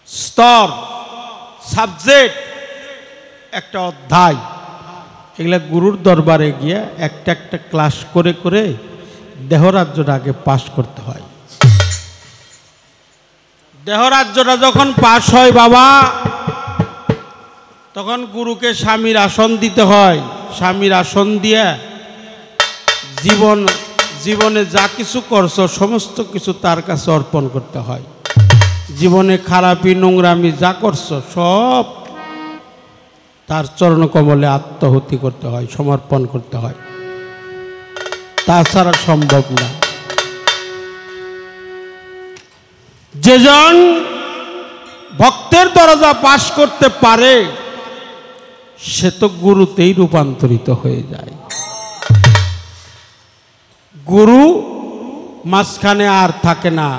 B: স্তর, সাবজেক্ট, একটা অধ্যায়। এগুলা গুরুর দরবারে গিয়ে একটা একটা ক্লাস করে করে দেহরাজ্যটা আগে পাশ করতে হয়। দেহরাজ্যটা যখন পাশ হয় বাবা, তখন গুরুকে স্বামীর আসন দিতে হয়। স্বামীর আসন দিয়ে জীবনে যা কিছু করছো সমস্ত কিছু তার কাছে অর্পণ করতে হয়। জীবনে খারাপি নোংরামি যা করছো সব তার চরণ কমলে আত্মহুতি করতে হয়, সমর্পণ করতে হয়। তাছাড়া সম্ভব না। যেজন ভক্তের দরজা পাশ করতে পারে সে তো গুরুতেই রূপান্তরিত হয়ে যায়। গুরু মাঝখানে আর থাকে না।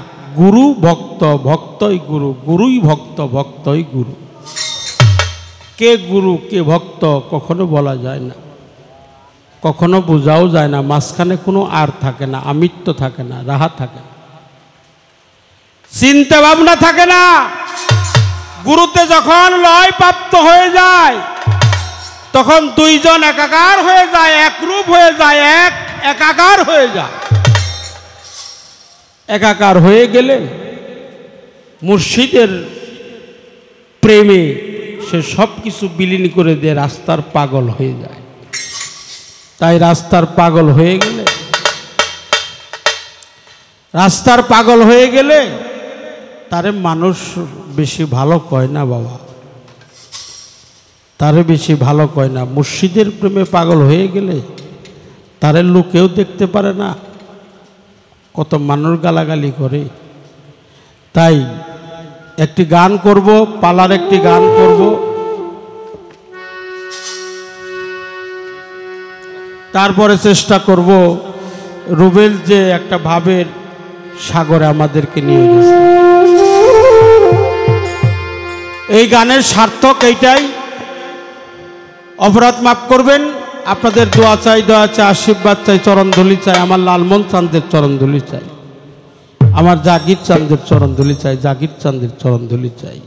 B: গুরু ভক্ত, ভক্তই গুরু, গুরুই ভক্ত, ভক্তই গুরু। কে গুরু কে ভক্ত কখনো বলা যায় না, কখনো বোঝাও যায় না। মাঝখানে কোনো আর থাকে না, আমিত্ব থাকে না, রাহা থাকে না, চিন্তা ভাবনা থাকে না। গুরুতে যখন লয় প্রাপ্ত হয়ে যায় তখন দুইজন একাকার হয়ে যায়, একরূপ হয়ে যায়, একাকার হয়ে যায়। একাকার হয়ে গেলে মুর্শিদের প্রেমে সে সব কিছু বিলীন করে দিয়ে রাস্তার পাগল হয়ে যায়। তাই রাস্তার পাগল হয়ে গেলে, রাস্তার পাগল হয়ে গেলে তারে মানুষ বেশি ভালো কয় না বাবা, তারে বেশি ভালো কয় না। মুর্শিদের প্রেমে পাগল হয়ে গেলে তারে লোকেও দেখতে পারে না, কত মানুষ গালাগালি করে। তাই একটি গান করব, পালার একটি গান করব, তারপরে চেষ্টা করব রুবেল যে একটা ভাবের সাগরে আমাদেরকে নিয়ে গেছে। এই গানের সার্থক এইটাই। অপরাধ মাফ করবেন। আপনাদের দোয়া চাই, দোয়া চাই, আশীর্বাদ চাই, চরণধুলি চাই। আমার লালমন চাঁদের চরণধুলি চাই, আমার জাগির চাঁদের চরণধুলি চাই, জাগির চাঁদের চরণধুলি চাই।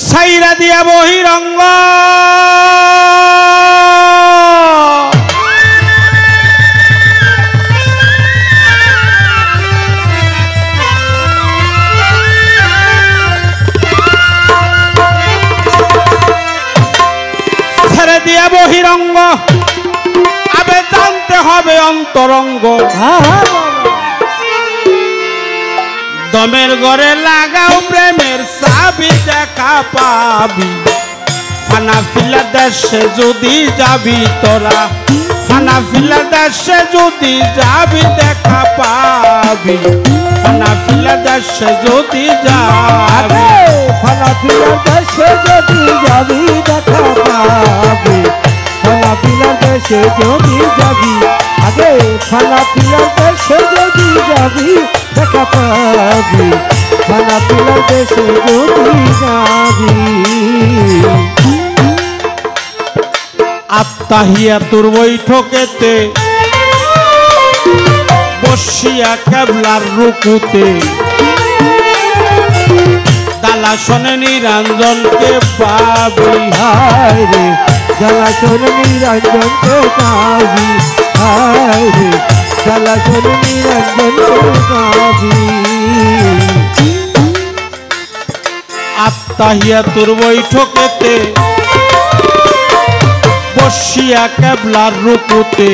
B: সাইরা দিয়া বহিরঙ্গ ছেড়ে দিয়া বহিরঙ্গ, আবে জানতে হবে অন্তরঙ্গ। দমের ঘরে লাগাও প্রেমের চাবি দেখা পাবি ফানা ফিলা দেশে যদি যাবি তোরা ফানা ফিলা দেশে যদি যাবি দেখা পাবি ফানা ফিলা দেশে যদি যাবি
C: ফানা ফিলার দেশে যদি যাবি দেখা পাবি ফানা ফিলার দেশে যদি যাবি আগে ফানা ফিলার দেশে যদি যাবি দেখা পাবি ফানা ফিলার দেশে যদি যাবি
B: আত্মাহিয়াতুর বৈঠকেতে বসিয়া কেবলার রুকুতে দালা শোনে নিরঞ্জনকে পাবি
C: হায় রে জ্বালা শোন নিরঞ্জনকে পাবি হায় রে জ্বালা শোন নিরঞ্জনকে পাবি
B: আত্মাহিয়াতুর বৈঠকেতে বসিয়া কেবলার রুকুতে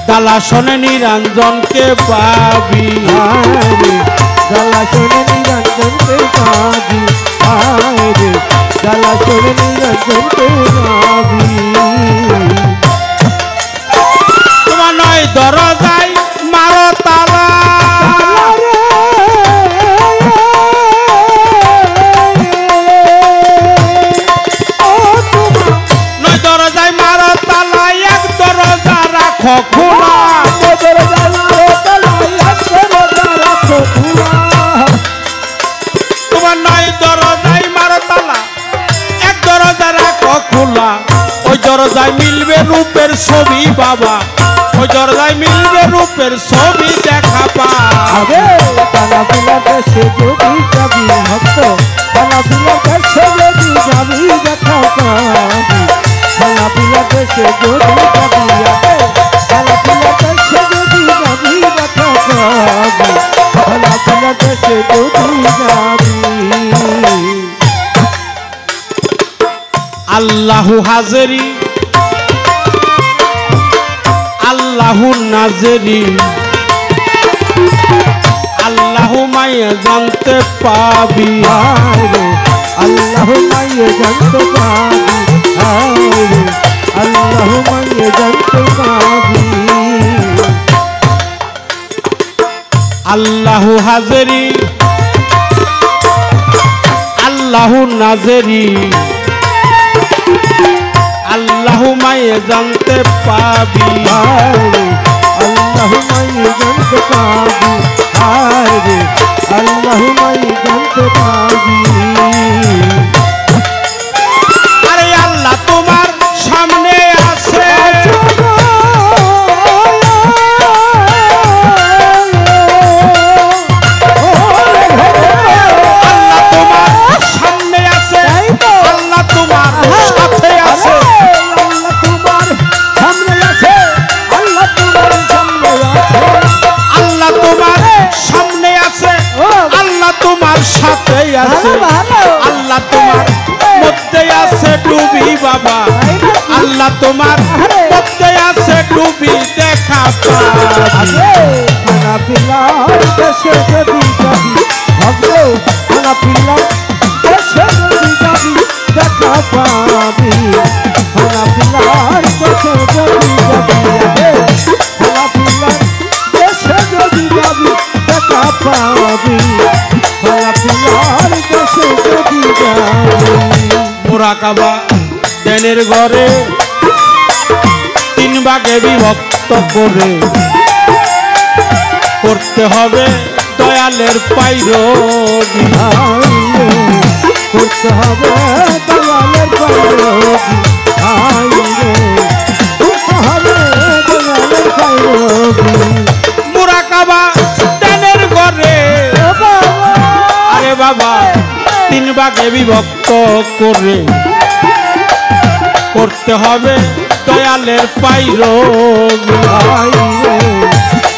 B: দালা শোনে নিরঞ্জনকে পাবি
C: হায় রে জ্বালা শোন নিরঞ্জনকে পাবি হায় রে জ্বালা শোন নিরঞ্জনকে পাবি
B: তোমার নয় দরজায় মারো তালা নয় দরজায় মারো তালা এক দরজা রাখো খোলা তোমার নয় দরজায় মারো তালা এক দরজা রাখো খোলা ওই দরজায় মিলবে রূপের ছবি বাবা ওই দরজায় মিলবে রূপের ছবি দেখা পাবে
C: কানা পিলা দেশে যদি যাবি ভক্ত কানা পিলা দেশে যদি যাবি দেখা পাবি কানা পিলা দেশে যদি যাবি কানা পিলা দেশে যদি যাবি দেখা পাবি কানা পিলা দেশে যদি যাবি
B: আল্লাহু হাজেরি আল্লাহু নাজেরি আল্লাহু মায়ে জানতে পাবি
C: হায়রে আল্লাহ মাইয়ে জানতে পাবি হায়রে আল্লাহ মাইয়ে জানতে পাবি
B: আল্লাহু হাজেরি আল্লাহু নাজেরি আল্লাহু মায়ে জানতে পাবি
C: হায়রে আল্লাহ মাইয়ে জানতে পাবি হায়রে আল্লাহ মাইয়ে জানতে পাবি
B: আরে আল্লাহ তোমার সামনে আছে আল্লাহ তোমার সামনে আছে আল্লাহ তোমার সাথে আছে
C: আল্লাহ তোমার সামনে আছে আল্লাহ তোমার সামনে আছে
B: আল্লাহ তোমার সামনে আছে আল্লাহ তোমার সাথে আছে আল্লাহ তোমার মধ্যে আছে ডুবি বাবা আল্লাহ তোমার মধ্যে আছে ডুবি দেখা পাবি
C: খানা পিলার দেশে যদি যাবি ভাবলো খানা পিলার দেশে যদি যাবি দেখা পাবি খানা পিলার দেশে যদি যাবি খানা পিলার দেশে যদি যাবি দেখা পাবি খানা পিলার দেশে যদি যাবি
B: মোরাকাবা দেনের ঘরে তিন ভাগে বিভক্ত করে করতে হবে দয়ালের পাইরবি
C: করতে হবে দয়ালের পাইরবি করতে হবে দয়ালের পাইরবি
B: মোরাকাবা দেনের ঘরে আরে বাবা তিন ভাগে বিভক্ত করে করতে হবে দয়ালের পাইরবি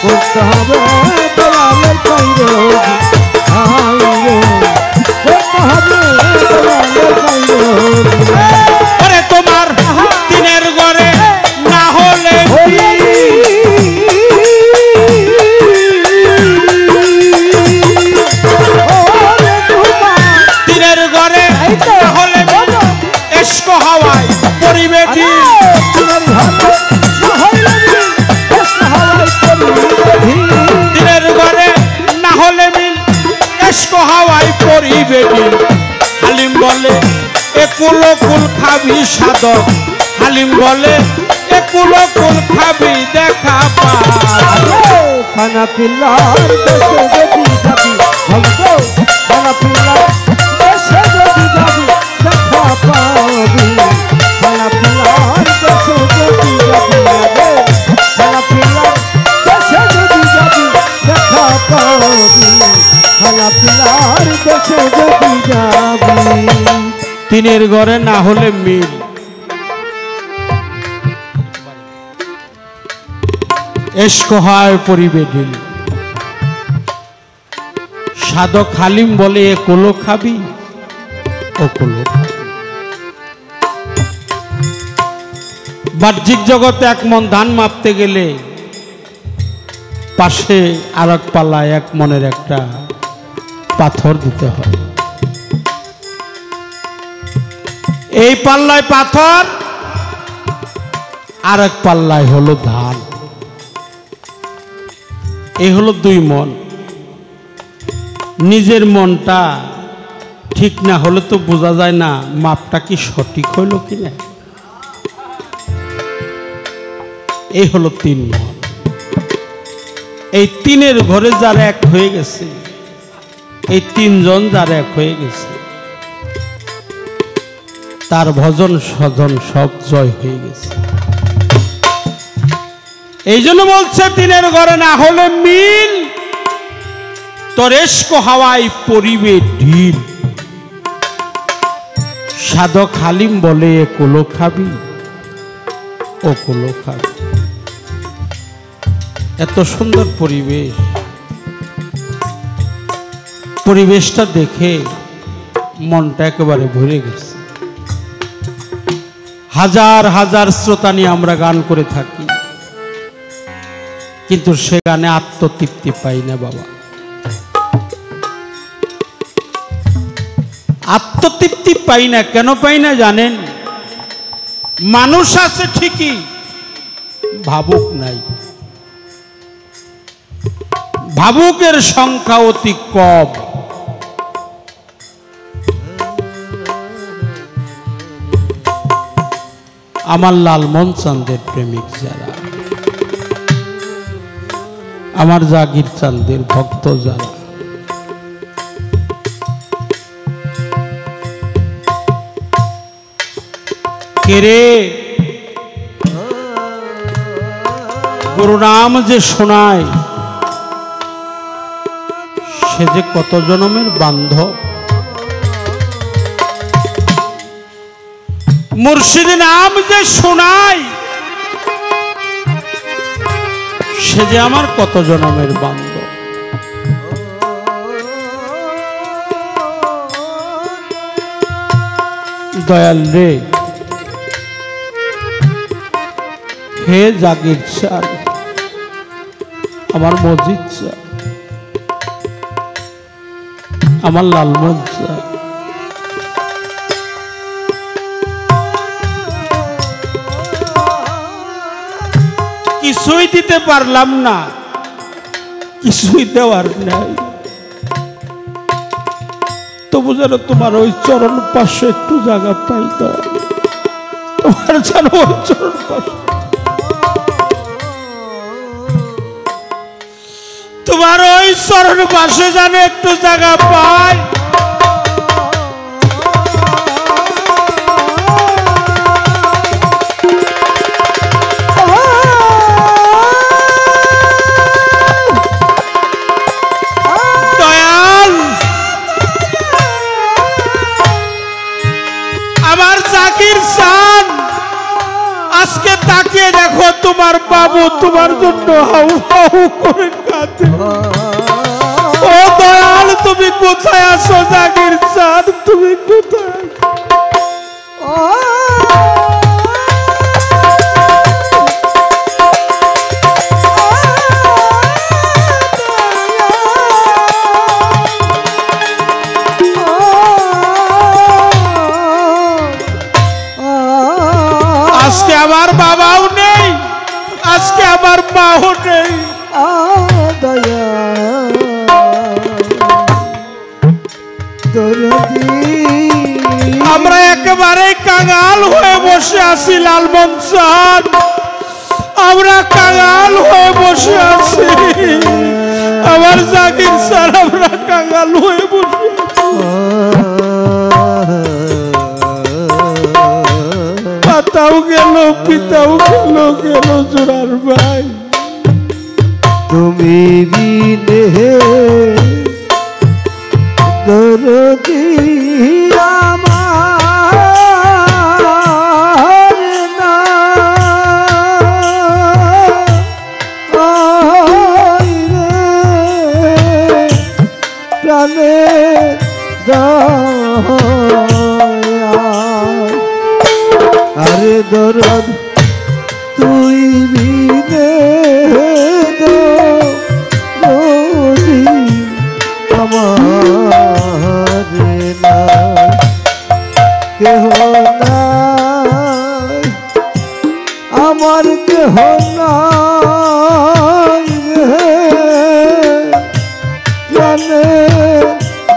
C: করতে হবে দয়ালের পাইরবি করতে হবে দয়ালের পাইরবি
B: ওরে তোমার দিনের ঘরে না হলে পরিবে ঢিল। হালিম বলে একুল কুল খাবি সাধক, হালিম বলে একুল কুল খাবি দেখা পাবি।
C: খানা পিল্লার দেশে যদি যাবি ভক্ত, খানা পিল্লার দেশে যদি যাবি দেখা পাবি। খানা পিল্লার দেশে যদি যাবি, খানা পিল্লার দেশে যদি যাবি দেখা পাবি। খানা পিল্লার দেশে যদি যাবি।
B: তিনের ঘরে না হলে মিল, এশক হয় পরিবে ঢিল। সাধক হালিম বলে এ কোলো খাবি ও কোলো খাবি। বাহ্যিক জগতে এক মন ধান মাপতে গেলে পাশে আর এক পাল্লায় এক মনের একটা পাথর দিতে হয়। এই পাল্লায় পাথর, আর এক পাল্লায় হলো ধান। এই হলো দুই মন। নিজের মনটা ঠিক না হলে তো বোঝা যায় না মাপটা কি সঠিক হইল কিনা। এই হলো তিন মন। এই তিনের ঘরে যারা এক হয়ে গেছে, এই তিনজন যারা এক হয়ে গেছে, তার ভজন স্বজন সব জয় হয়ে গেছে। এই জন্য বলছে তিনের ঘরে না হলে মিল, তোর এশক হাওয়ায় পরিবে ঢিল। সাধক হালিম বলে এ কোলো খাবি ও কোলো খাবি। এত সুন্দর পরিবেশ, পরিবেশটা দেখে মনটা একেবারে ভরে গেছে। হাজার হাজার শ্রোতা নিয়ে আমরা গান করে থাকি, কিন্তু সে গানে আত্মতৃপ্তি পাই না বাবা। আত্মতৃপ্তি পাই না। কেন পাই না জানেন? মানুষ আছে ঠিকই, ভাবুক নাই। ভাবুকের সংখ্যা অতি কম। আমার লালমন চাঁদের প্রেমিক যারা, আমার জাগির চাঁদের ভক্ত যারা, কেরে গুরু নাম যে শোনায় সে যে কত জনমের বান্ধব। মুর্শিদ নাম যে শোনায় সে যে আমার কত জনমের বান্ধব। দয়াল রে, হে জাগির চাঁদ, আমার মসজিদ চাঁদ, আমার লালমন চাঁদ, কিছুই দিতে পারলাম না, কিছুই দেওয়ার নাই, তবু যেন তোমার ওই চরণ পাশে একটু জায়গা পাই। তোমার যেন ওই চরণ পাশে, তোমার ওই চরণ পাশে যেন একটু জায়গা পাই। দয়াল, আমার জাকির চাঁদ, আজকে তাকিয়ে দেখো তোমার বাবু তোমার জন্য হাউ হাউ করে কাঁদে। ও দয়াল, তুমি কোথায় আছো? জাকির চাঁদ, তুমি কোথায়? আজকে আমার বাবাও নেই, আজকে আমার মাও নেই।
C: দয়া
B: আমরা একেবারে কাঙাল হয়ে বসে আছি লালমন স্যার, আমরা কাঙাল হয়ে বসে আছি। আমার জাকির স্যার, আমরা কাঙাল হয়ে বসে আছি। মাতাও গেল, পিতাও গেল, গেল জোড়ার ভাই।
C: তুমি বিনে দরদি আমার না আই রে প্রাণে দয়া আরে দরদ তুই বিনে দরদি আমার না কেহ নাই আমার কেহ নাই রে প্রাণে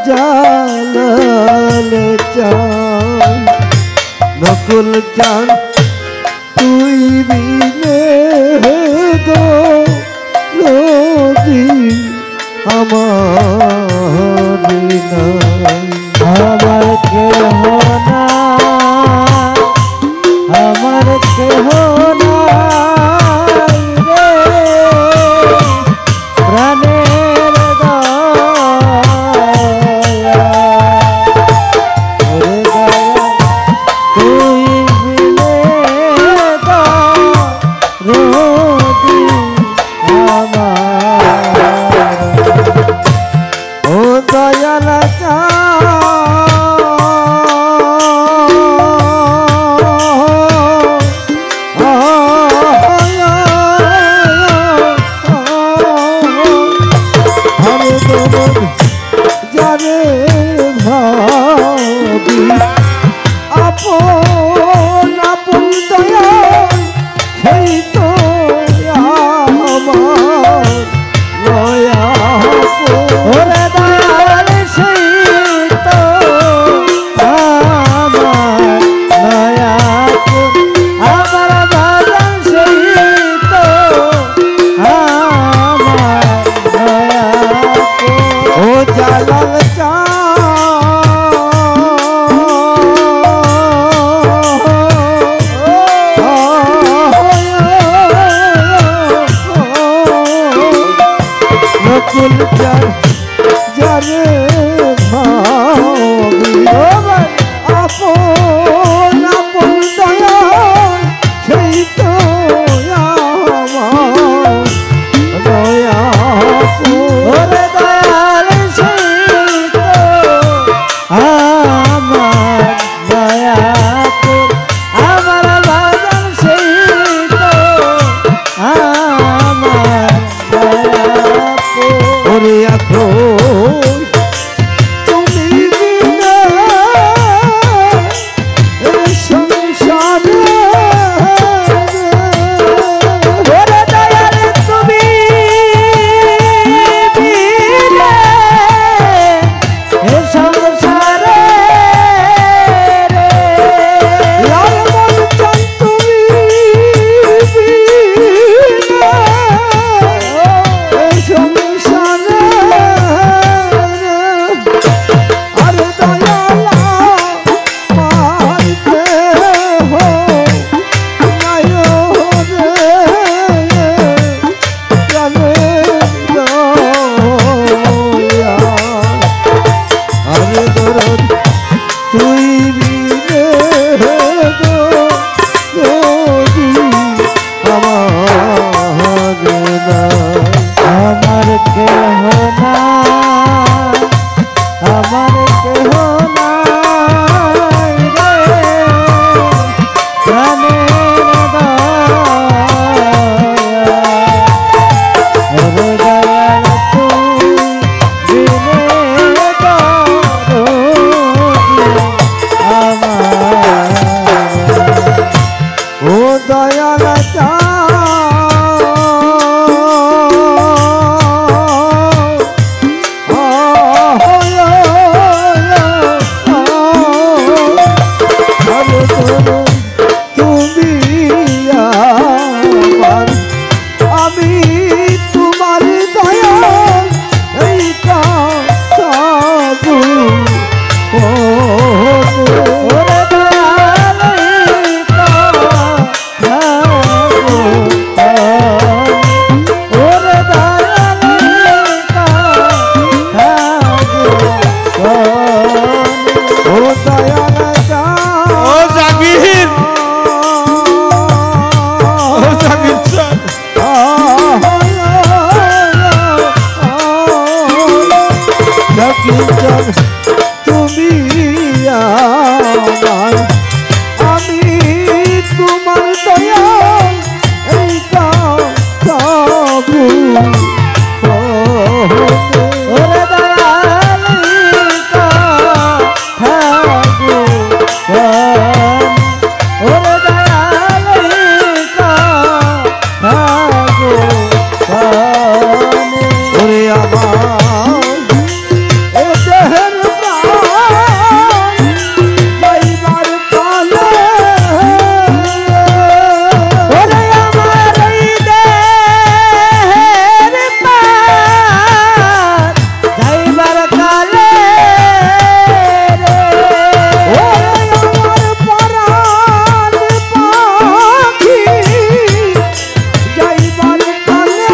C: জালালে চান নকুল চান তুই বিনে দরদি আমার নাই আমার কেহ নাই আমার কেহ নাই রে প্রাণের দয়া ওরে দয়া তুই বিনে দরদি আমার ও দয়াল যারে ভাবি আপন আপন দয়া সেই তো আমার দয়া ওরে দয়াল সেই তো আমার দয়া আমার বাজান সেই তো আমার দয়া ও জালাল চা নকুল চার যারে ভাবি আপন আপন দয়া সেই তো আমার দয়া ওরে দয়াল সেই তো আমার দয়া আমার বাজান সেই তো আমার দয়া ওরে এখন তুমি বিনা এই সংসারে ওরে দয়াল তুমি বিনা এই সংসারে লালমন চান তুমি বিনা এই সংসারে আরে দয়ালা মারতে হো নায়ো রে প্রাণে দয়া আরে দরদ তুই বিনে দরদি আমার না আমার কেহ নাই আমার কেহ নাই রে প্রাণের দয়া ওরে দয়াল তুই বিনে দরদি আমার আমি তোমার দয়াল এই কাবু ওরে দয়াল কাবু ওরে দয়াল কাবু ওরে আমার এ দেহের প্রাণ যাইবার কালে ওরে আমার এই দেহের প্রাণ যাইবার কালে ওরে আমার পরাণ পাখি যাইবার কালে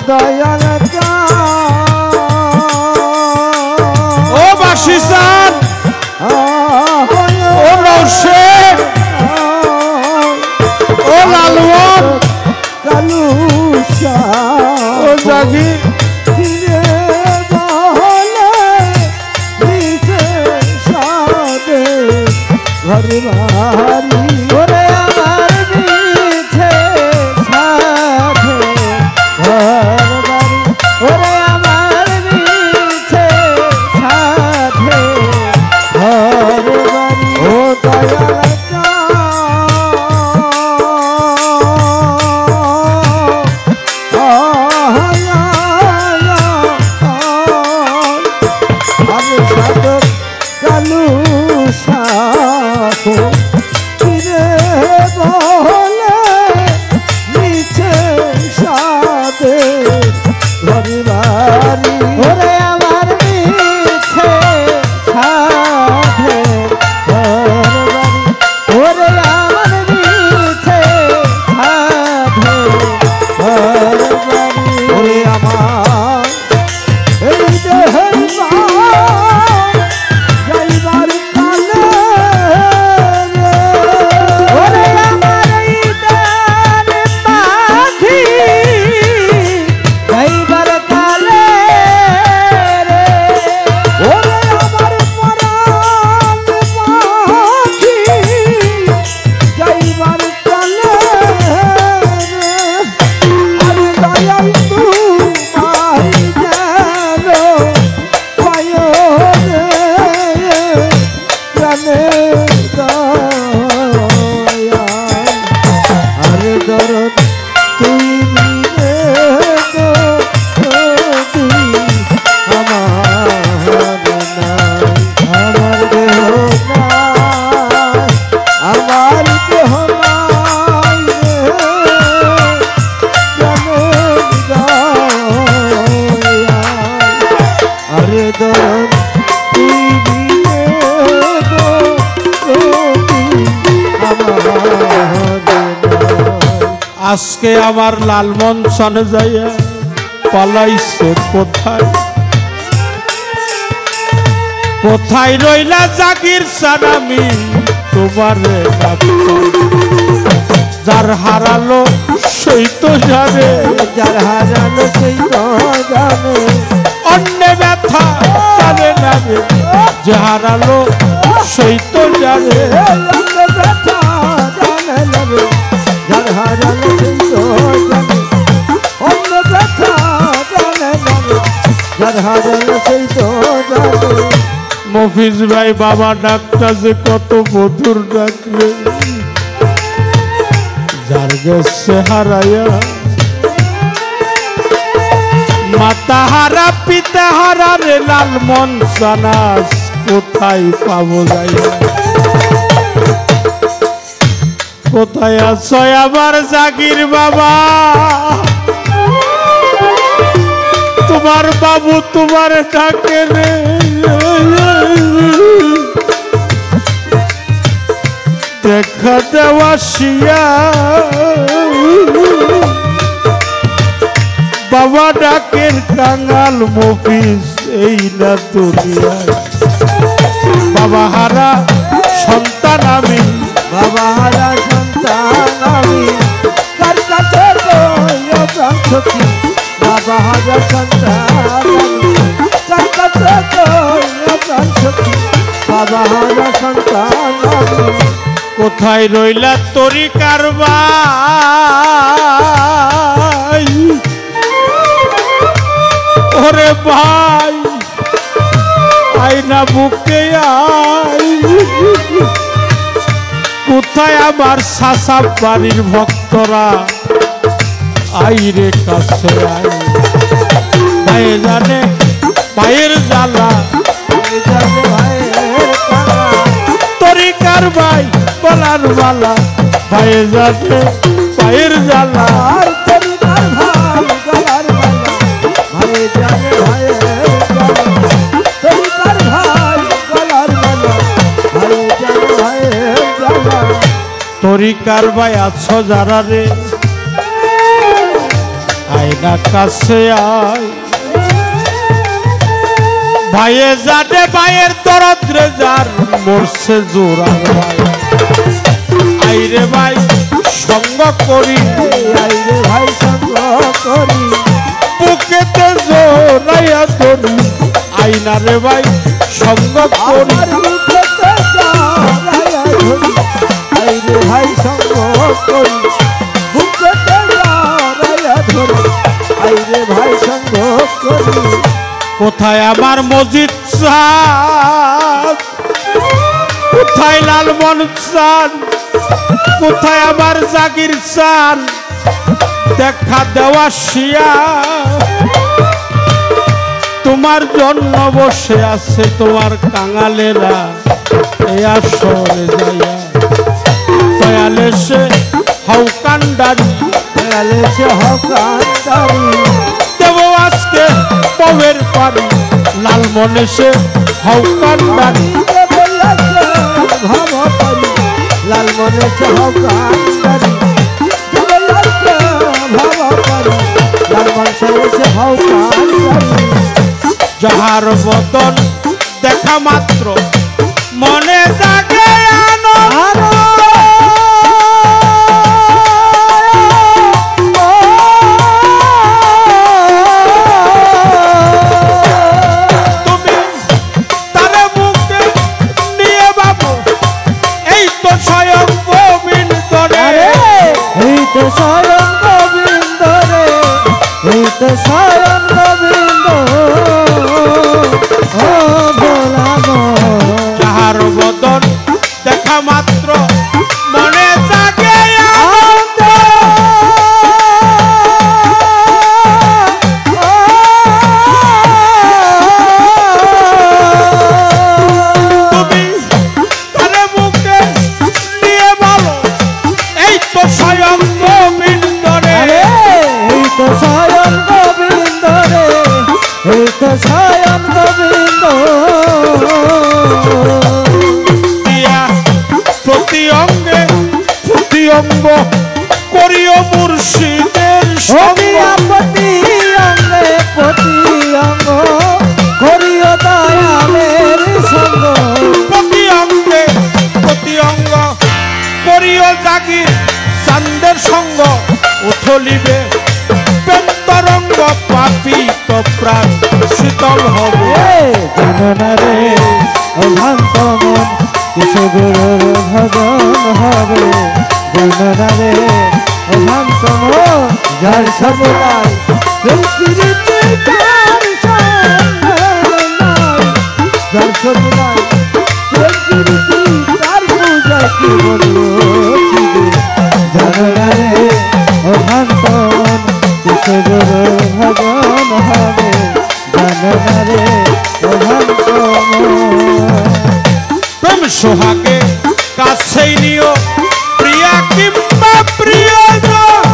C: দয়াল
B: ও বাসিসান ও রৌশেদ ও লালওয়ান
C: কালু
B: ও জাগির
C: ফিরে বলে নিচে সাদে ঘর বাড়ি ওরে আমার নিচে সাদে ঘর বাড়ি ওরে আমার নিচে সাদে ঘর বাড়ি ও দয়াল কালু সাথে ফিরে বলে নিচে সাথে ঘরে বাড়ি ওরে আমার নিচে সাথে ঘর বাড়ি ওরে আমার নিচে সাথে ঘর বাড়ি ওরে আমার এই দেহের যাইবার কালে ওরে আমার এই দেহের পাখি যাইবার কালে ওরে আমার পরাণ পাখি যাইবার কালে আরে দয়াল তোমায় যেন পায় রে প্রাণে দয়া আরে দরদ তুই নিয়ে আমার দেহ নাই আমার দেহ নাই আরে দরদ তুই নিয়ে
B: আজকে আমার লালমন সনে যাইয়া পালাইছে কোথায় কোথায় রইলা জাগির সানামি তোমারে যার হারালো সেই তো জানে
C: যার হারানো সেই তো জানে
B: অন্য ব্যথা জানে না যে হারালো সেই তো জানে
C: অন্য ব্যথা জানে না যার হারানো সেই তো জানে অন্য ব্যথা জানে না যার হারানো সেই তো জানে
B: মফিজ ভাই বাবা ডাকটা যে কত মধুর ডাকলে যার গেছে হারাইয়া মাতাহারা পিতাহারা রে লালমন জানাস কোথায় পাবো যাই কোথায় আছো আমার জাগির বাবা তোমার বাবু তোমার ডাকে রে দেখা দেওয়া শিয়া বাবা ডাকের কাঙাল মফিস এই না দুনিয়ায় বাবা হারা সন্তান আমি
C: বাবা হারা সন্তান আমি কার কাছে কইও প্রাণ সখী বাবা হারা সন্তান আমি কার কাছে কইও প্রাণ সখী বাবা হারা সন্তান আমি
B: কোথায় রইলা তরি কারবাই ওরে ভাই আইনা বুকে আই কোথায় আমার সাসা বাড়ির ভক্তরা আইরে কাছে আই ভাই জানে ভাইয়ের জ্বালা
C: জানে ভাইয়ের কানা
B: তরিকার ভাই বলার বালা ভাই জানে ভাইয়ের জ্বালা
C: আর তরিকার ভাই গলার মালা ভাই জানে ভাইয়ের কানা তরিকার ভাই গলার মালা ভাই জানে ভাইয়ের জানা
B: তরিকার ভাই আছো যারা রে আয়না কাছে আয় ভাইয়ে জানে ভাইয়ের দরদ্রে যার মরছে জোরার ভাই আইরে ভাই সঙ্গ করি
C: আইরে ভাই সঙ্গ করি
B: বুকেতে জোরাইয়া ধরি আইনা রে ভাই সঙ্গ করি
C: আমার বুকেতে জড়াইয়া ধরি আইরে ভাই সঙ্গ করি বুকেতে জড়াইয়া ধরি আইরে ভাই সঙ্গ করি
B: কোথায় আমার মসজিদ চাঁদ কোথায় লালমন চাঁদ কোথায় আমার জাগির চাঁদ দেখা দেওয়া শিয়া তোমার জন্য বসে আছে তোমার কাঙালেরা এই আসরে যাইয়া দয়ালে সে হাউকান্ডারি
C: গেলে সে হকান্ডারি
B: দেব আজকে পবের পারি লালমনে সে হাউকান্ডারি
C: ভাব পারি লাল মনে সে হকান্ডারি ভাব পারি লাল মনে সে হকান্ডারি
B: যাহার বদন দেখা মাত্র মনে জাগে আনন্দ তুমি তারে বুকে নিয়ে বাবু এই তো স্বয়ং গোবিন্দ রে
C: এই তো স্বয়ং গোবিন্দ রে এই তো স্বয়ং গোবিন্দ ও ভোলা গো
B: যাহার বদন দেখা মাত্র মনে জাগে আনন্দ তুমি তারে বুকে নিয়ে বলো এই তো স্বয়ং গোবিন্দ রে
C: এই তো স্বয়ং গোবিন্দ রে এই তো স্বয়ং গোবিন্দ
B: দিয়া প্রতি অঙ্গে প্রতি অঙ্গ করিও মুর্শিদের সঙ্গ
C: প্রতি অঙ্গে প্রতি অঙ্গ করিও দয়ালের সঙ্গ
B: প্রতি অঙ্গে প্রতি অঙ্গ করিও জাগি চান্দের সঙ্গ উঠলিবে প্রেমতরঙ্গ পাপিত প্রাণ শীতল হবে
C: জানা রে ভ্রান্ত মন কিছু গুরুর ভজন হবে জানা রে ভ্রান্ত মন যার সবলাই প্রকৃতি তার সঙ্গ নাই যার সবলাই প্রকৃতি তার পূজা কি বলবো জানা রে ভ্রান্ত মন কিছু গুরুর ভজন হবে
B: সোহাগে কাছেই নিও প্রিয়া কিংবা প্রিয়জন।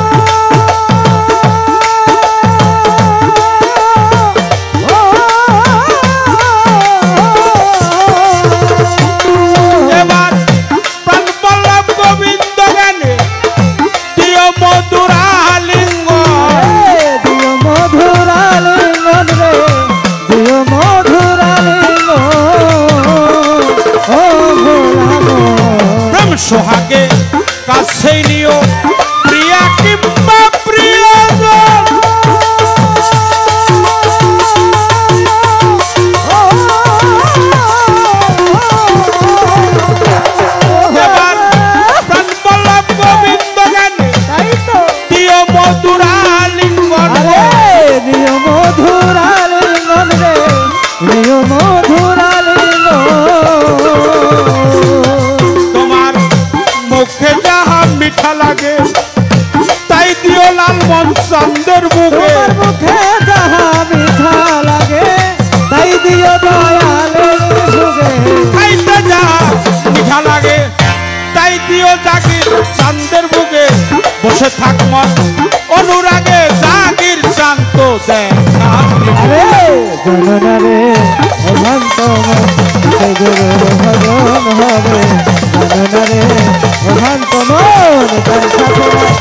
B: এবার প্রাণ বল্লভ গোবিন্দ গানে দিও মধুর আলিঙ্গন,
C: দিও মধুর আলিঙ্গন রে, দিও মধুর আলিঙ্গন।
B: সোহাগে কাছেই নিও প্রিয়া কিংবা প্রিয়জন। এবার প্রাণ বল্লভ গোবিন্দ গানে দিও মধুর আলিঙ্গন,
C: দিও মধুর আলিঙ্গন রে, দিও মধুর
B: মুখে যাহা মিঠা লাগে তাই দিও লাল মন চন্দ্রের বুকে।
C: মুখে যাহা মিঠা লাগে তাই দিও দয়ালের বুকে।
B: খাইতে যাহা মিঠা লাগে তাই দিও জাগির চাঁদের বুকে। বসে থাক মন অনুরাগে জাগির শান্ত দেখা।
C: জননা রে অভ্রান্ত মন গুরুর ভজন হবে। জননা রে অভ্রান্ত মন তার সাথে নাই,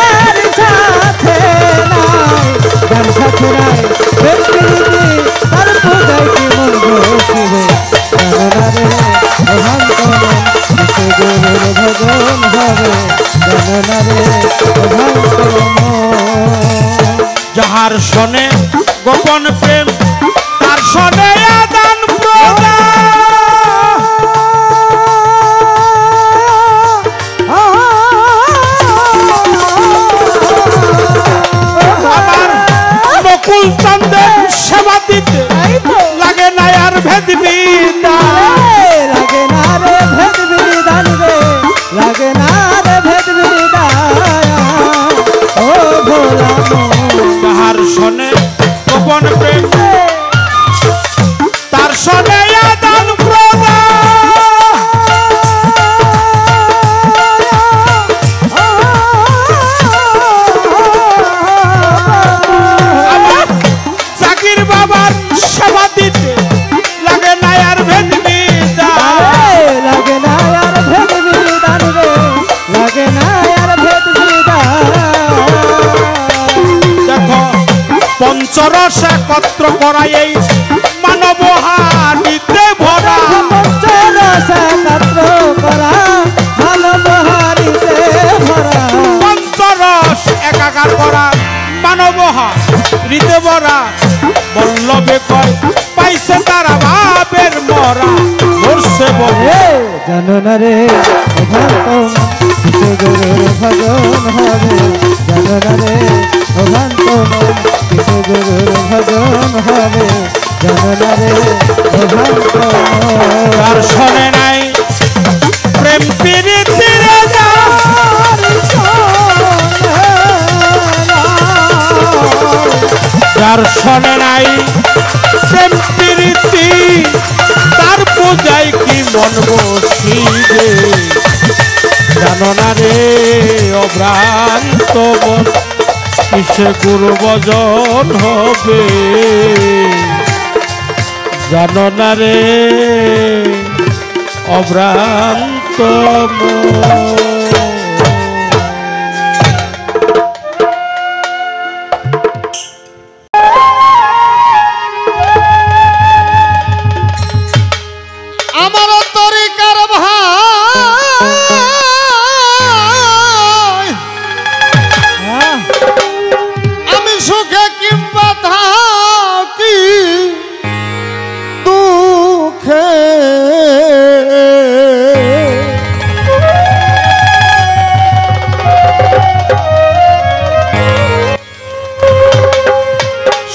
C: তার সাথে নাই, তার সাথে নাই তার পূজায় কি মন বসিবে। জননা রে অভ্রান্ত মন গুরুর ভজন হবে। জননা রে অভ্রান্ত মন।
B: যাহার শোনে গোপন প্রেম তার শোনে আদান প্রদান। আমার নকুল চন্দ্রের সেবা দিতে লাগে না আর ভেদ বিধান,
C: লাগে না রে ভেদ বিধান রে, লাগে না রে ভেদ বিধান। ও ভোলা
B: যাহার শোনে গোপন প্রেম তার শোনে আদান প্রদান। আমার জাকির বাবার সেবা দিতে লাগে না আর ভেদ বিধান,
C: লাগে না আর ভেদ বিধান রে, লাগে না আর ভেদ বিধান।
B: দেখো পঞ্চরস একত্র করা এই মানব হাড়িতে ভরা।
C: পঞ্চরস একত্র করা মানব হাড়িতে ভরা।
B: পঞ্চরস একাকার করা মানব হাড়িতে ভরা। বল্লভে কয় পাইছে তারা ভাবের মরা, মরছে বলে।
C: জননা রে অভ্রান্ত গুরুর ভজন হবে। জননা রে অভ্রান্ত গুরুর ভজন হবে। জননা রে অভ্রান্ত।
B: তার শোনে নাই প্রেম প্রীতিরে যার শোনে নাই প্রেম প্রীতি তার পূজায় কি মন বসিবে। জানো না রে অভ্রান্ত মন কিসে গুরু ভজন হবে। জানো না রে অভ্রান্ত মন।
A: আমার তরিকার ভাই, আমি সুখে কিংবা থাকি দুঃখে,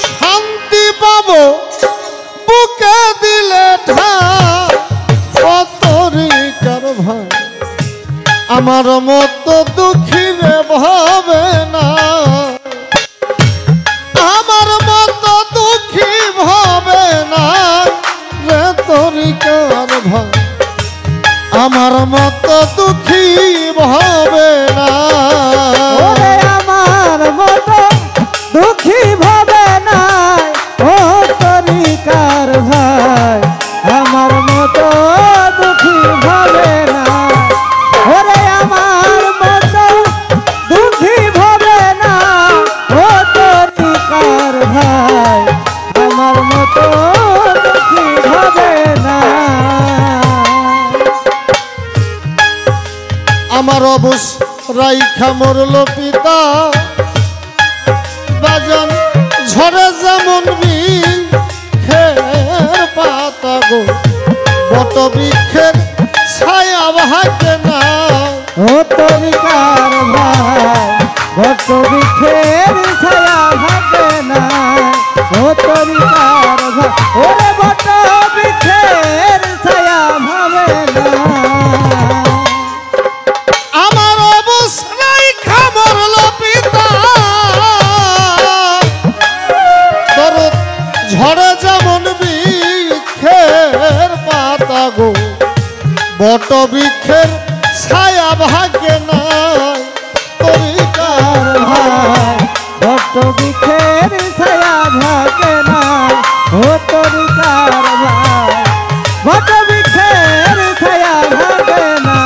A: শান্তি পাবো বুকে দিলে তরিকার ভাই। আমার মতো দুঃখী রে ভাবে না, আমার মতো দুঃখী ভাবে না রে তরিকার ভাই। আমার মতো দুঃখী হবে না,
C: ওরে আমার মতো দুঃখী ভাবে না, ও তরিকার ভাই আমার মতো দুঃখী ভাবে না, ওরে আমার মতো দুঃখী ভাবে না, ও তরিকার ভাই আমার মতো দুঃখী ভাবে না।
A: আমার অবুস রাইখা মরল পিতা, বাজান ঝরে যেমন বৃক্ষের পাতা গো, বট বৃক্ষের ছায়া ভাগে না,
C: ও তরিকার ভাই বট বৃক্ষের ছায়া ভাগে না, ও তরিকার ভাই ওরে বট বৃক্ষের ছায়া ভাবে না।
A: আমার অবুস রাইখা মরল পিতা, দরদ ঝরে যেমন বৃক্ষের পাতা গো, বট বৃক্ষের ছায়া ভাগে না, তরিকার
C: ভাই বট বৃক্ষের ছায়া ভাগে না, ও তরিকার ভাই বট বৃক্ষের ছায়া ভাগে না।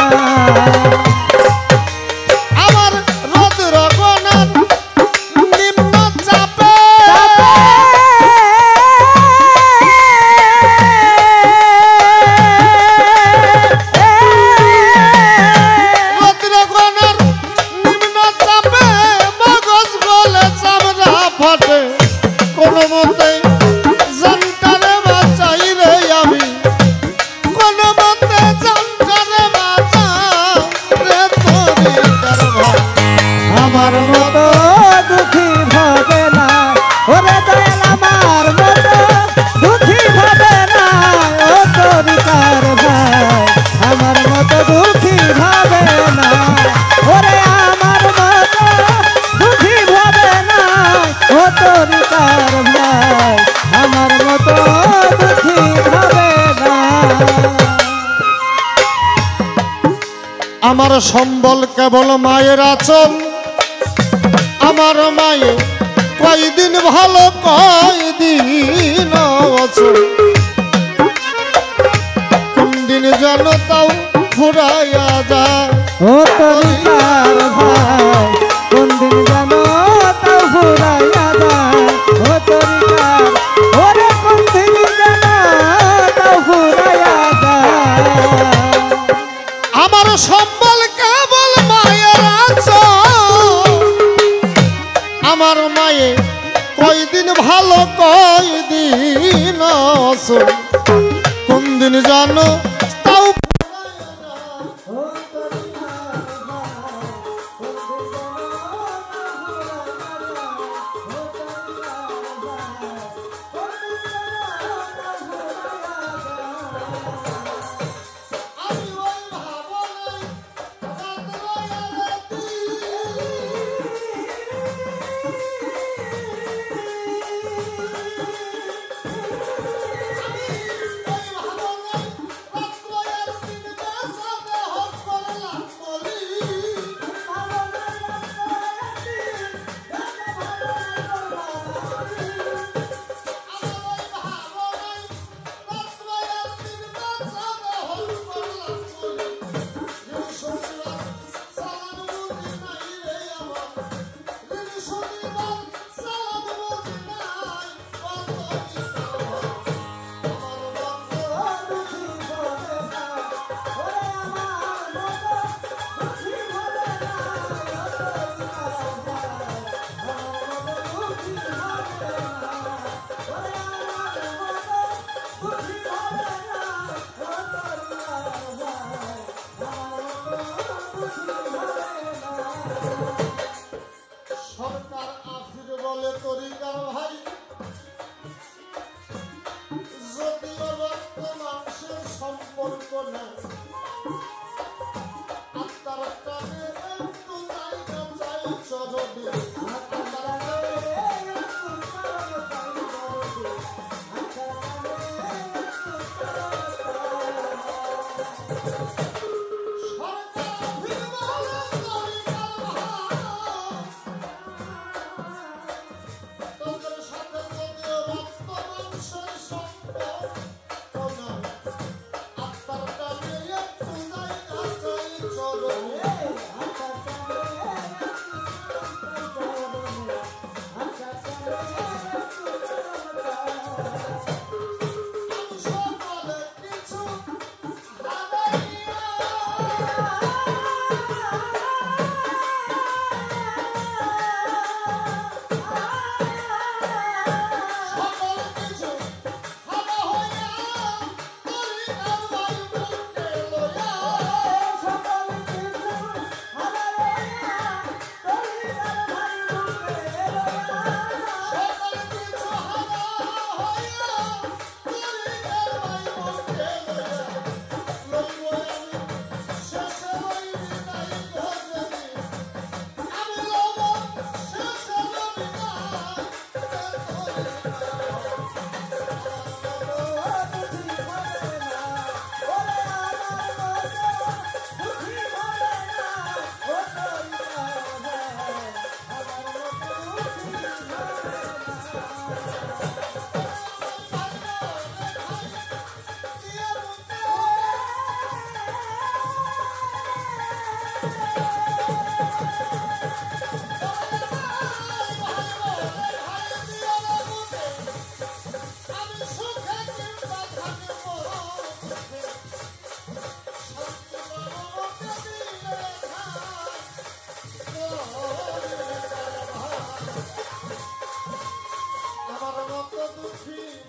A: আমার রোদ্র গণার নিম্ন চাপে, রোদ্র গণার নিম্ন চাপে মগজ গলে চামড়া ফাটে, কোনো মতে জানটারে বাঁচাই রে আমি, কোনো মতে জানটারে বাঁচাই রে তরিকার ভাই
C: আমার মতো দুঃখী ভাবে না, ওরে দয়াল আমার মতো দুঃখী ভাবে না, ও তরিকার ভাই আমার মতো দুঃখী ভাবে না, ওরে আমার মতো দুঃখী ভাবে না, ও তরিকার ভাই আমার মতো দুঃখী ভাবে না।
A: আমার সম্বল কেবল মায়ের আচল, আমার মায়ে কয়দিন ভালো কয়দিন অচল, কোন দিন যেন তাও ফুরাইয়া যায়,
C: ও তরিকার ভাই কোন দিন জানো তাও ফুরাইয়া যায়, ও তরিকার ওরে কোন দিন জানো তাও ফুরাইয়া যায়।
A: আমার সম্বল কেবল মায়ের আচল, আমার মায়ে কয়দিন ভালো কয়দিন অচল, কোন দিন জানো তাও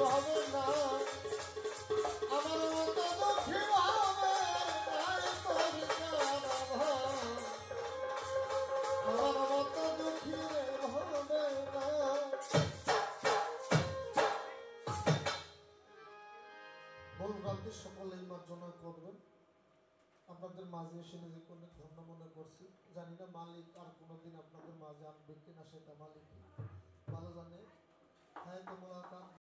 A: ভাবে না আমার মতো দুঃখী ভাবে আমার মতো দুঃখী ভাবে না। ভুলভ্রান্তি সকলেই মার্জনা করবেন। আপনাদের মাঝে এসে নিজেকে অনেক ধন্য মনে করছি। জানি না মালিক আর কোনোদিন আপনাদের মাঝে আনবে কিনা, সেটা মালিক ভালো জানে। হ্যাঁ, তোমরা